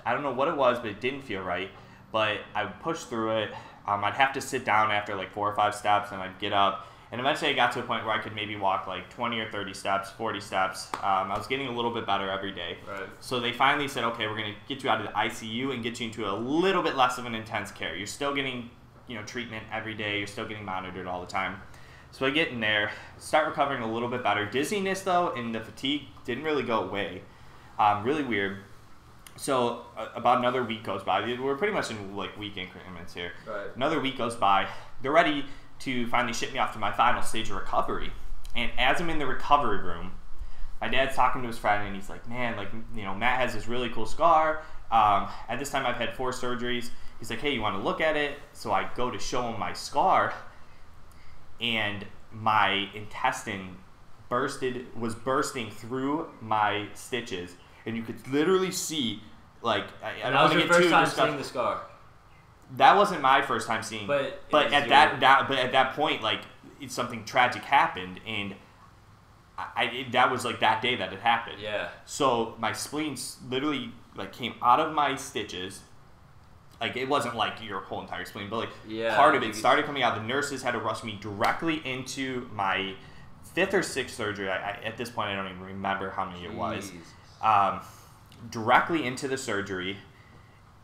I don't know what it was, but it didn't feel right. But I would push through it. I'd have to sit down after like 4 or 5 steps, and I'd get up. And eventually I got to a point where I could maybe walk like 20 or 30 steps, 40 steps. I was getting a little bit better every day. Right. So they finally said, okay, we're going to get you out of the ICU and get you into a little bit less of an intense care. You're still getting, treatment every day. You're still getting monitored all the time. So I get in there, start recovering a little bit better. Dizziness, though, and the fatigue didn't really go away. Really weird. So about another week goes by. We're pretty much in like week increments here. Right. Another week goes by. They're ready to finally ship me off to my final stage of recovery. And as I'm in the recovery room, my dad's talking to his friend, and he's like, man, Matt has this really cool scar. At this time, I've had 4 surgeries. He's like, hey, you want to look at it? So I go to show him my scar, and my intestine was bursting through my stitches. And you could literally see, like, I don't want to get too time seeing the scar. That wasn't my first time seeing. But at that point, like, something tragic happened, and that was like that day that it happened. Yeah. So my spleen literally like came out of my stitches. Like, it wasn't like your whole entire spleen, but like part of it started coming out. The nurses had to rush me directly into my 5th or 6th surgery. At this point, I don't even remember how many it was. Directly into the surgery,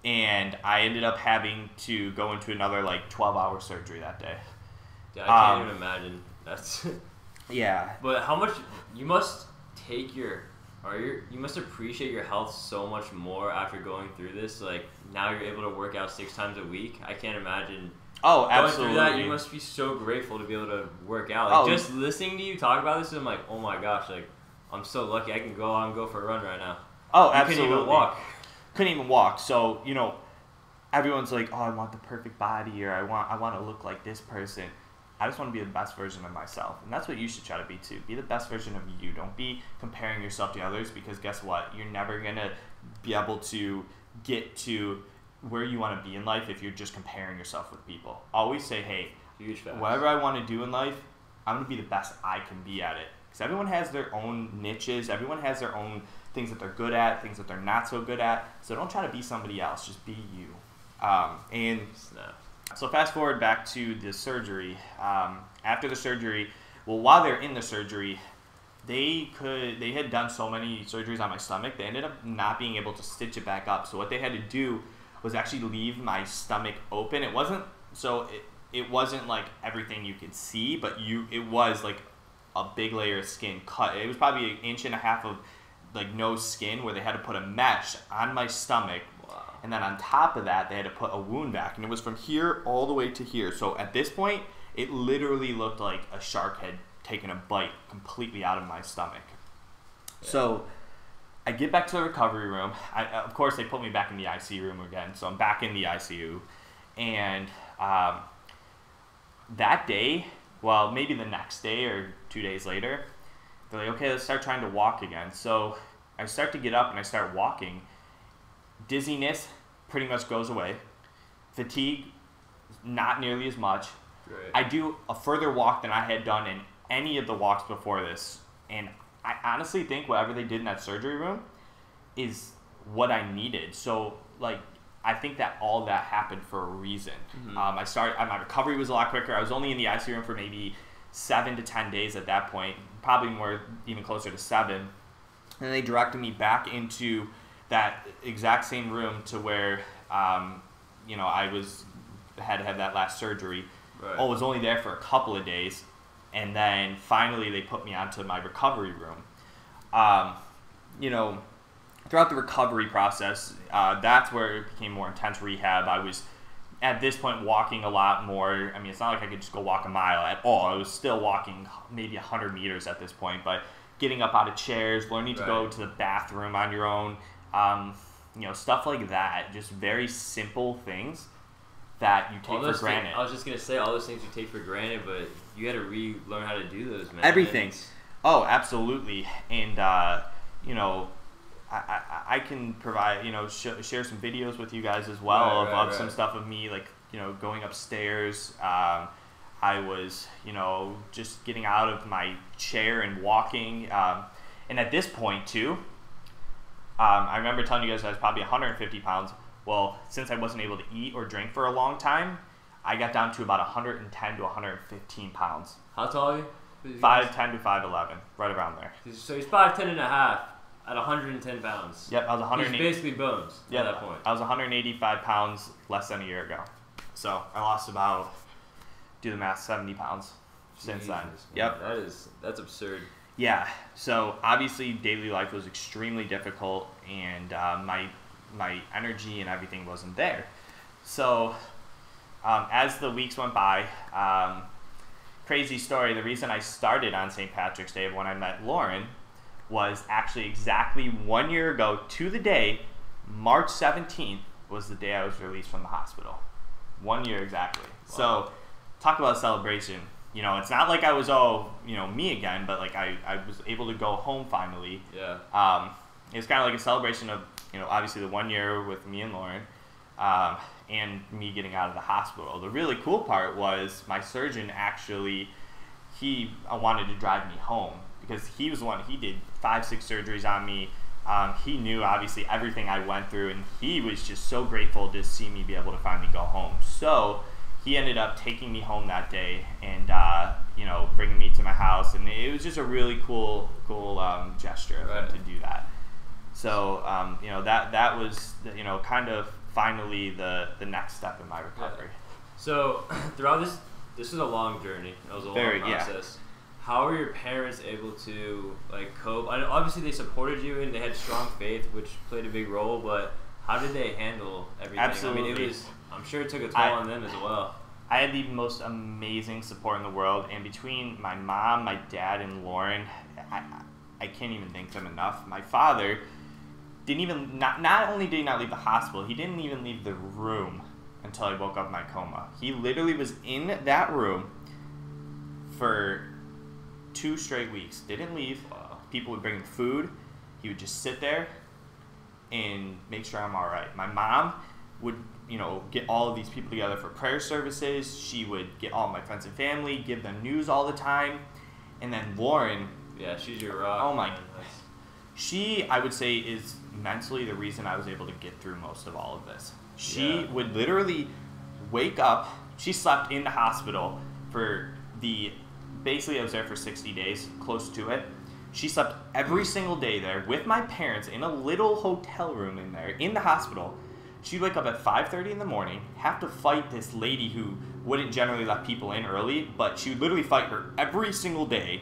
and I ended up having to go into another like 12-hour surgery that day. Yeah, I can't even imagine. That's yeah. But how much you must take you must appreciate your health so much more after going through this. Like, now you're able to work out 6 times a week. I can't imagine. Oh, going absolutely. through that, you must be so grateful to be able to work out. Like, just listening to you talk about this, I'm like, oh my gosh, like, I'm so lucky. I can go out and go for a run right now. Oh, absolutely. Couldn't even walk. Couldn't even walk. So, everyone's like, oh, I want the perfect body, or I want to look like this person. I just want to be the best version of myself. And that's what you should try to be too. Be the best version of you. Don't be comparing yourself to others, because guess what? You're never going to be able to get to where you want to be in life if you're just comparing yourself with people. Always say, hey, whatever I want to do in life, I'm going to be the best I can be at it. Because everyone has their own niches. Everyone has their own things that they're good at, things that they're not so good at. So don't try to be somebody else. Just be you. So fast forward back to the surgery. After the surgery, while they're in the surgery, they had done so many surgeries on my stomach, they ended up not being able to stitch it back up. So what they had to do was actually leave my stomach open. It wasn't like everything you could see, but it was like a big layer of skin cut. It was probably 1.5 inches of like no skin, where they had to put a mesh on my stomach. Wow. And then on top of that, they had to put a wound vac, and it was from here all the way to here. So at this point, it literally looked like a shark had taken a bite completely out of my stomach. Yeah. So I get back to the recovery room. Of course, they put me back in the ICU room again. So I'm back in the ICU. And that day, well, maybe the next day or 2 days later, they're like, okay, let's start trying to walk again. So I start to get up and I start walking. Dizziness pretty much goes away. Fatigue, not nearly as much. Great. I do a further walk than I had done in any of the walks before this, and I honestly think whatever they did in that surgery room is what I needed. So, like, I think that all that happened for a reason. Mm-hmm. My recovery was a lot quicker. I was only in the ICU room for maybe 7 to 10 days at that point, probably more, even closer to 7. And they directed me back into that exact same room to where, I had that last surgery. Right. I was only there for a couple of days, and then finally they put me onto my recovery room. Throughout the recovery process, that's where it became more intense rehab. I was, at this point, walking a lot more. I mean, it's not like I could just go walk a mile at all. I was still walking maybe 100 meters at this point, but getting up out of chairs, learning to go to the bathroom on your own, stuff like that. Just very simple things that you take for granted. I was just going to say, all those things you take for granted, but you had to relearn how to do those, man. Everything. Oh, absolutely. And, I can provide, share some videos with you guys as well of some stuff of me, like, going upstairs. I was, just getting out of my chair and walking. And at this point, too, I remember telling you guys I was probably 150 pounds. Well, since I wasn't able to eat or drink for a long time, I got down to about 110 to 115 pounds. How tall are you? 5'10" to 5'11", right around there. So he's 5'10" and a half. At 110 pounds. Yep, I was 180. He's basically bones at that point. I was 185 pounds less than a year ago. So I lost about, do the math, 70 pounds since then. Yep. That's absurd. Yeah. So obviously daily life was extremely difficult, and my energy and everything wasn't there. So as the weeks went by, crazy story, the reason I started on St. Patrick's Day when I met Lauren was actually exactly 1 year ago to the day. March 17th was the day I was released from the hospital. 1 year exactly. Wow. So talk about a celebration. It's not like I was me again, but like I was able to go home finally. Yeah. It was kind of like a celebration of, obviously the 1 year with me and Lauren, and me getting out of the hospital. The really cool part was my surgeon actually, he wanted to drive me home, because he was the one, he did 5-6 surgeries on me. He knew obviously everything I went through, and he was just so grateful to see me be able to finally go home. So he ended up taking me home that day and bringing me to my house, and it was just a really cool gesture of him to do that. So that was kind of finally the next step in my recovery. Yeah. So throughout this was a long journey. It was a long process. Yeah. How were your parents able to cope? Obviously they supported you and they had strong faith, which played a big role, but how did they handle everything? Absolutely. I mean, I'm sure it took a toll on them as well. I had the most amazing support in the world, and between my mom, my dad, and Lauren, I can't even thank them enough. My father didn't even, not only did he not leave the hospital, he didn't even leave the room until I woke up in my coma. He literally was in that room for 2 straight weeks. Didn't leave. People would bring him food. He would just sit there and make sure I'm all right. My mom would, get all of these people together for prayer services. She would get all my friends and family, give them news all the time. And then Lauren. Yeah, she's your rock. Oh my. She, I would say, is mentally the reason I was able to get through most of all of this. She would literally wake up. She slept in the hospital for basically I was there for 60 days, close to it. She slept every single day there with my parents in a little hotel room in there, in the hospital. She'd wake up at 5:30 in the morning, have to fight this lady who wouldn't generally let people in early, but she would literally fight her every single day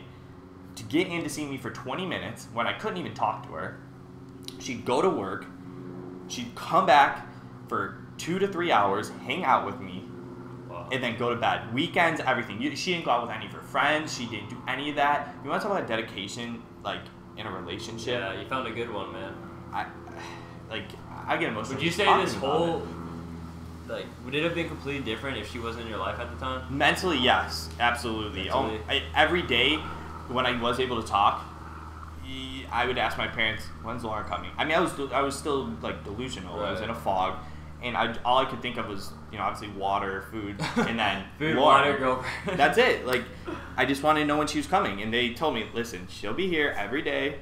to get in to see me for 20 minutes when I couldn't even talk to her. She'd go to work. She'd come back for 2 to 3 hours, hang out with me, and then go to bed. Weekends, everything. She didn't go out with any of her friends. She didn't do any of that. You want to talk about dedication, in a relationship? Yeah, you found a good one, man. I get emotional. Would you say this whole, would it have been completely different if she wasn't in your life at the time? Mentally, yes, absolutely. Mentally. Every day when I was able to talk, I would ask my parents, "When's Lauren coming?" I mean, I was still delusional. Right. I was in a fog. And all I could think of was, obviously water, food, and then food, Lauren. water, girlfriend. That's it. I just wanted to know when she was coming. And they told me, listen, she'll be here every day,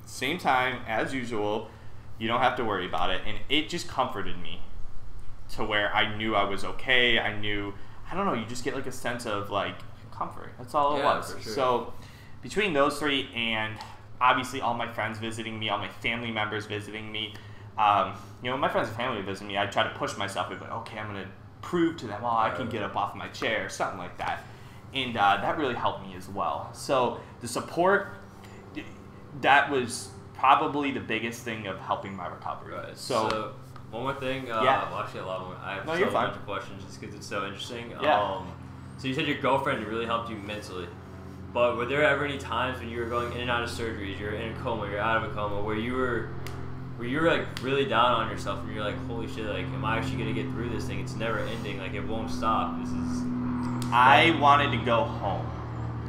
same time as usual. You don't have to worry about it. And it just comforted me to where I knew I was okay. I knew, I don't know, you just get like a sense of like comfort. That's all it was. For sure. So between those three and obviously all my friends visiting me, all my family members visiting me, you know, my friends and family visiting me, I try to push myself and be like, okay, I'm going to prove to them, oh, I can get up off my chair, something like that. And that really helped me as well. So the support, that was probably the biggest thing of helping my recovery. Right. So one more thing. Well, actually, a lot more. I have a bunch of questions just because it's so interesting. Yeah. So you said your girlfriend really helped you mentally. But were there ever any times when you were going in and out of surgeries, you're in a coma, you're out of a coma, where you were like really down on yourself and you're like, holy shit, like, am I actually going to get through this thing? It's never ending. Like, it won't stop. I wanted to go home.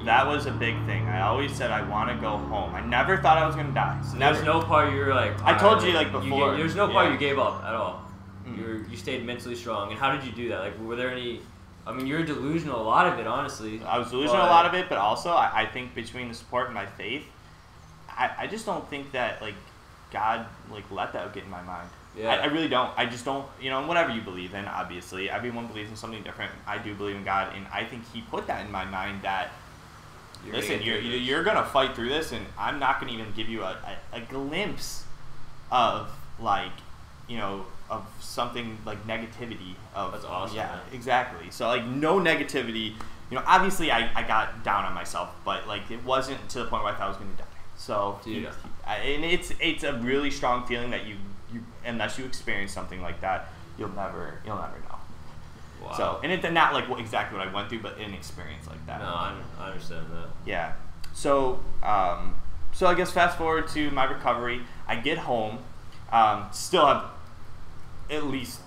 That was a big thing. I always said I want to go home. I never thought I was going to die. So there's no part you were like... I told you like before. There's no part you gave up at all. Mm-hmm. You stayed mentally strong. And how did you do that? Like, were there any... I mean, you're delusional a lot of it, honestly. I was delusional a lot of it, but also I think between the support and my faith, I just don't think that, like, God, like, let that get in my mind. Yeah. I really don't. I just don't, you know, whatever you believe in, obviously. Everyone believes in something different. I do believe in God, and I think He put that in my mind that, listen, you're going to fight through this, and I'm not going to even give you a glimpse of, like, you know, of something like negativity. That's awesome. Yeah, man. Exactly. So, like, no negativity. You know, obviously I got down on myself, but, like, it wasn't to the point where I thought I was going to die. So, Dude. And it's a really strong feeling that you unless you experience something like that, you'll never know. Wow. So, and it's not like exactly what I went through, but an experience like that. No, I understand that. Yeah. So, so I guess fast forward to my recovery. I get home, still have at least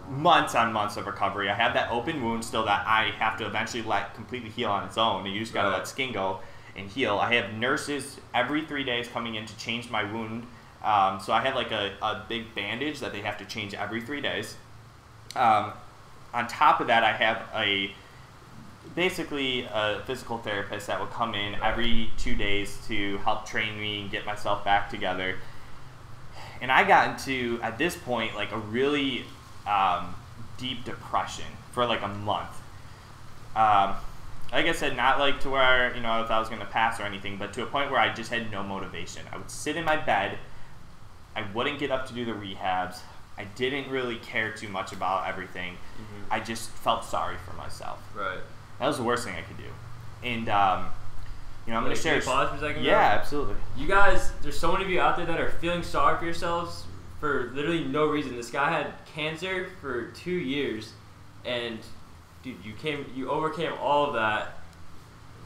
months on months of recovery. I have that open wound still that I have to eventually let completely heal on its own. And you just gotta let skin go and heal. I have nurses every 3 days coming in to change my wound. So I have like a big bandage that they have to change every 3 days. On top of that, I have basically a physical therapist that will come in every 2 days to help train me and get myself back together. And I got into, at this point, like a really deep depression for like a month. Like I said, not like to where, you know, I thought I was going to pass or anything, but to a point where I just had no motivation. I would sit in my bed. I wouldn't get up to do the rehabs. I didn't really care too much about everything. Mm-hmm. I just felt sorry for myself. Right. That was the worst thing I could do. And, you know, I'm going to share... Pause for a second? Yeah, absolutely. You guys, there's so many of you out there that are feeling sorry for yourselves for literally no reason. This guy had cancer for 2 years, and, dude, you overcame all of that.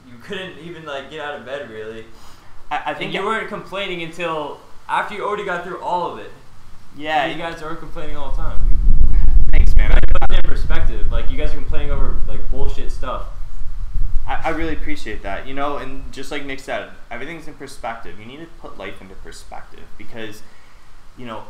You couldn't even, like, get out of bed, really. I think you weren't complaining until after you already got through all of it. Yeah. You guys are complaining all the time. Thanks, man. Put it in perspective. Like, you guys are complaining over, like, bullshit stuff. I really appreciate that. You know, and just like Nick said, everything's in perspective. You need to put life into perspective because, you know,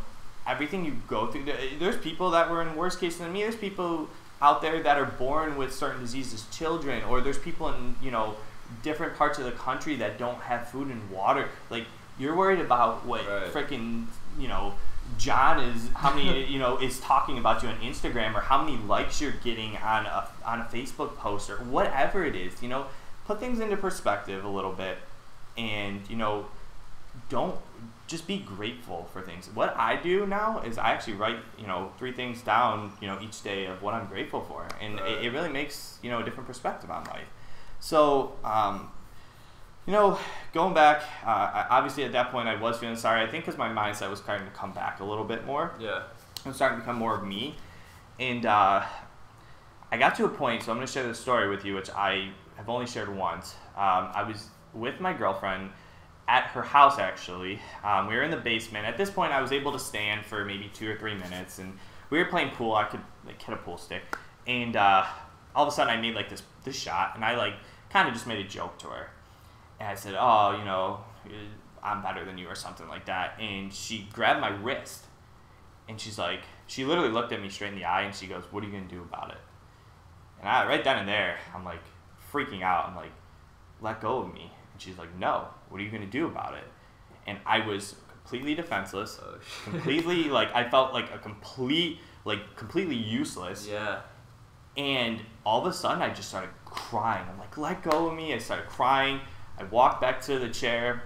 everything you go through, there's people that were in worse case than me. There's people out there that are born with certain diseases, children, or there's people in, you know, different parts of the country that don't have food and water. Like, you're worried about what freaking, you know, John is, how many, you know, is talking about you on Instagram, or how many likes you're getting on a Facebook post, or whatever it is. You know, put things into perspective a little bit, and, you know, don't just be grateful for things. What I do now is I actually write, you know, 3 things down, you know, each day of what I'm grateful for, and it really makes, you know, a different perspective on life. So, you know, going back, obviously at that point I was feeling sorry. I think because my mindset was starting to come back a little bit more. Yeah. It was starting to become more of me. And I got to a point, so I'm going to share this story with you, which I have only shared once. I was with my girlfriend at her house, actually. We were in the basement. At this point, I was able to stand for maybe 2 or 3 minutes, and we were playing pool. I could, like, hit a pool stick. And all of a sudden, I made, like, this shot, and I, like, kind of just made a joke to her. And I said, oh, you know, I'm better than you or something like that. And she grabbed my wrist. And she's like, she literally looked at me straight in the eye and she goes, what are you going to do about it? And right then and there, I'm like freaking out. I'm like, let go of me. And she's like, no, what are you going to do about it? And I was completely defenseless, completely, like, I felt like completely useless. Yeah. And all of a sudden, I just started crying. I'm like, let go of me. I started crying. I walked back to the chair,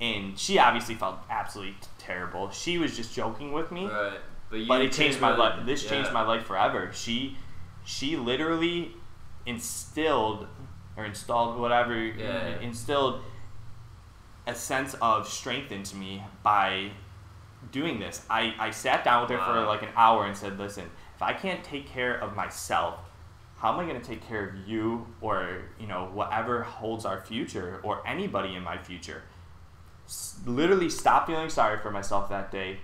and she obviously felt absolutely terrible. She was just joking with me. Right. But it changed my life. This changed my life forever. She literally instilled a sense of strength into me by doing this. I sat down with her for like an hour and said, listen, if I can't take care of myself, how am I going to take care of you, or, you know, whatever holds our future, or anybody in my future? Literally stopped feeling sorry for myself that day.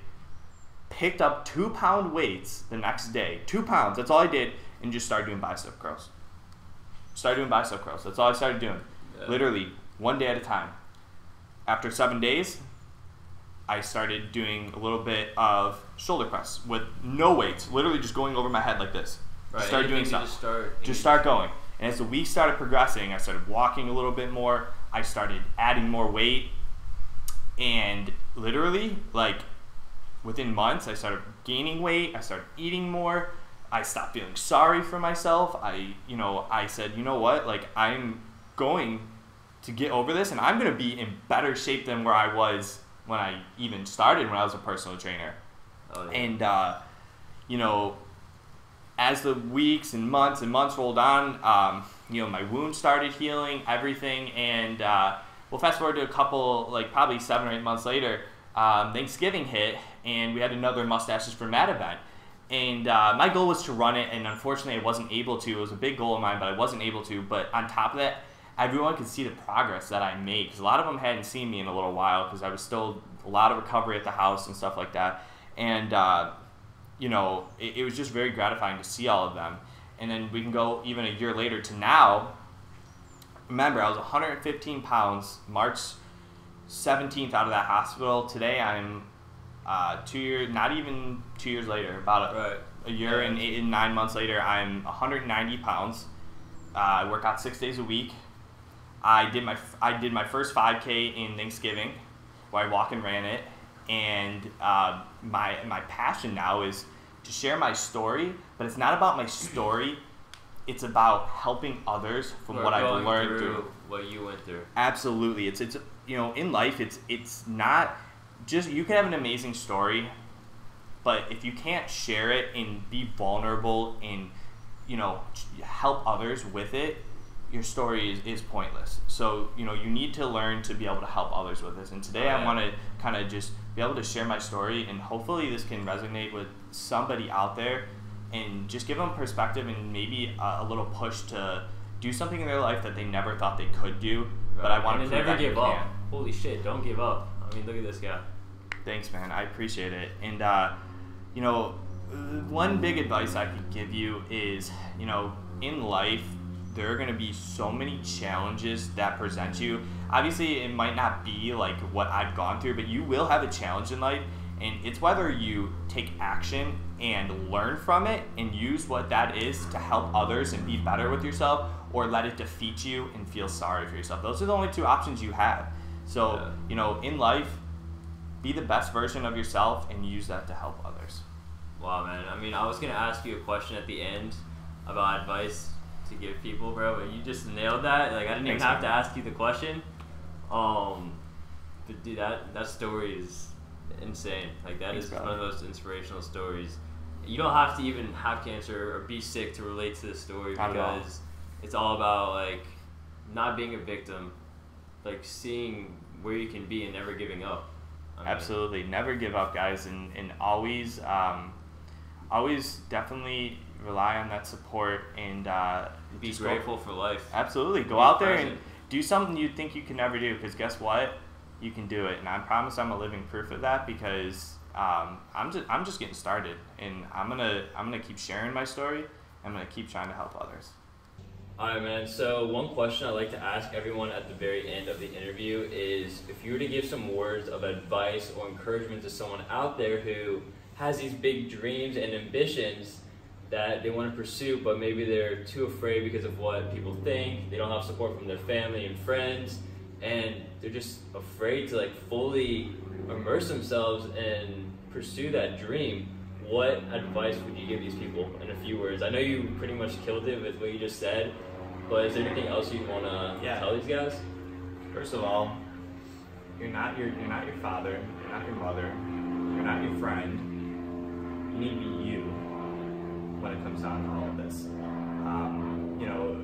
Picked up 2-pound weights the next day. 2 pounds, that's all I did, and just started doing bicep curls. That's all I started doing. Yeah. Literally, one day at a time. After 7 days, I started doing a little bit of shoulder press with no weights, literally just going over my head like this. Right. Just started doing stuff. Just start going. And as the weeks started progressing, I started walking a little bit more. I started adding more weight. And literally, like, within months, I started gaining weight. I started eating more. I stopped feeling sorry for myself. I said, you know what? Like, I'm going to get over this, and I'm going to be in better shape than where I was when I even started, when I was a personal trainer. Oh, yeah. And, you know, as the weeks and months rolled on, you know, my wound started healing, everything, and well, fast forward to a couple, like probably 7 or 8 months later, Thanksgiving hit, and we had another Mustaches for Matt event. And my goal was to run it, and unfortunately I wasn't able to. It was a big goal of mine, but I wasn't able to. But on top of that, everyone could see the progress that I made, because a lot of them hadn't seen me in a little while, because I was still a lot of recovery at the house and stuff like that. And, you know, it was just very gratifying to see all of them. And then we can go even a year later to now. Remember, I was 115 pounds, March 17th out of that hospital. Today I'm 2 years, not even 2 years later, about a year and 8 and 9 months later, I'm 190 pounds. I work out 6 days a week. I did my first 5K in Thanksgiving, where I walk and ran it. And my passion now is to share my story, but it's not about my story. It's about helping others from what I've learned through what you went through. Absolutely. It's you know, in life, it's not just, you can have an amazing story, but if you can't share it and be vulnerable and, you know, help others with it, your story is pointless. So, you know, you need to learn to be able to help others with this. And today I want to kind of just be able to share my story, and hopefully this can resonate with somebody out there and just give them perspective and maybe a little push to do something in their life that they never thought they could do. Right. But I want to never give up. Holy shit, don't give up. I mean, look at this guy. Thanks, man. I appreciate it. And, you know, one big advice I could give you is, you know, in life, there are going to be so many challenges that present you. Obviously, it might not be like what I've gone through, but you will have a challenge in life, and it's whether you take action and learn from it and use what that is to help others and be better with yourself, or let it defeat you and feel sorry for yourself. Those are the only two options you have. So, you know, in life, be the best version of yourself and use that to help others. Wow, man. I mean, I was going to ask you a question at the end about advice to give people, bro, but you just nailed that. Like, I didn't even have to ask you the question. But dude, that story is insane. Like, that is one of those inspirational stories. You don't have to even have cancer or be sick to relate to this story, because it's all about, like, not being a victim, like seeing where you can be and never giving up. Absolutely, never give up, guys, and always definitely rely on that support, and be grateful for life. Absolutely, go out there and do something you think you can never do, because guess what, you can do it. And I promise I'm a living proof of that, because I'm just getting started, and I'm gonna keep sharing my story. I'm gonna keep trying to help others. All right, man. So one question I like to ask everyone at the very end of the interview is, if you were to give some words of advice or encouragement to someone out there who has these big dreams and ambitions, that they want to pursue, but maybe they're too afraid because of what people think. They don't have support from their family and friends, and they're just afraid to like fully immerse themselves and pursue that dream. What advice would you give these people in a few words? I know you pretty much killed it with what you just said, but is there anything else you want to tell these guys? First of all, you're not your father, you're not your mother, you're not your friend. You need to be you when it comes down to all of this.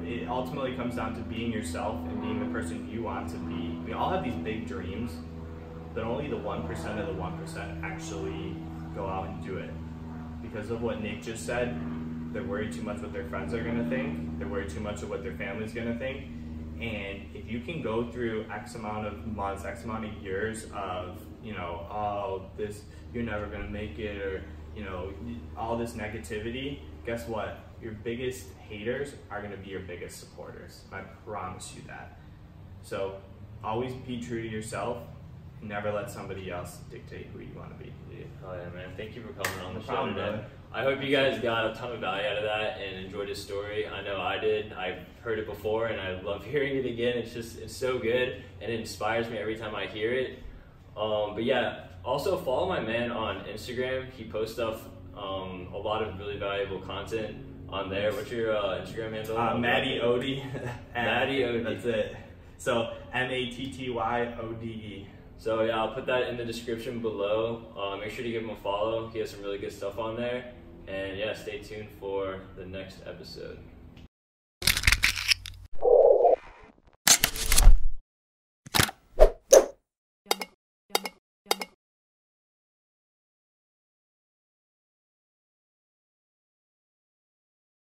It ultimately comes down to being yourself and being the person you want to be. We all have these big dreams, but only the 1% of the 1% actually go out and do it. Because of what Nick just said, they're worried too much what their friends are gonna think, they're worried too much of what their family's gonna think, and if you can go through X amount of months, X amount of years of, you're never gonna make it, or, all this negativity, guess what? Your biggest haters are gonna be your biggest supporters. I promise you that. So always be true to yourself. Never let somebody else dictate who you want to be. Oh yeah, man. Thank you for coming on the show today. I hope you guys got a ton of value out of that and enjoyed his story. I know I did. I've heard it before and I love hearing it again. It's so good and it inspires me every time I hear it. But yeah, also follow my man on Instagram. He posts stuff, a lot of really valuable content on there. What's your Instagram handle? Matty Odie. Matty Odie. That's it. So MATTYODE. So yeah, I'll put that in the description below. Make sure to give him a follow. He has some really good stuff on there. And yeah, stay tuned for the next episode.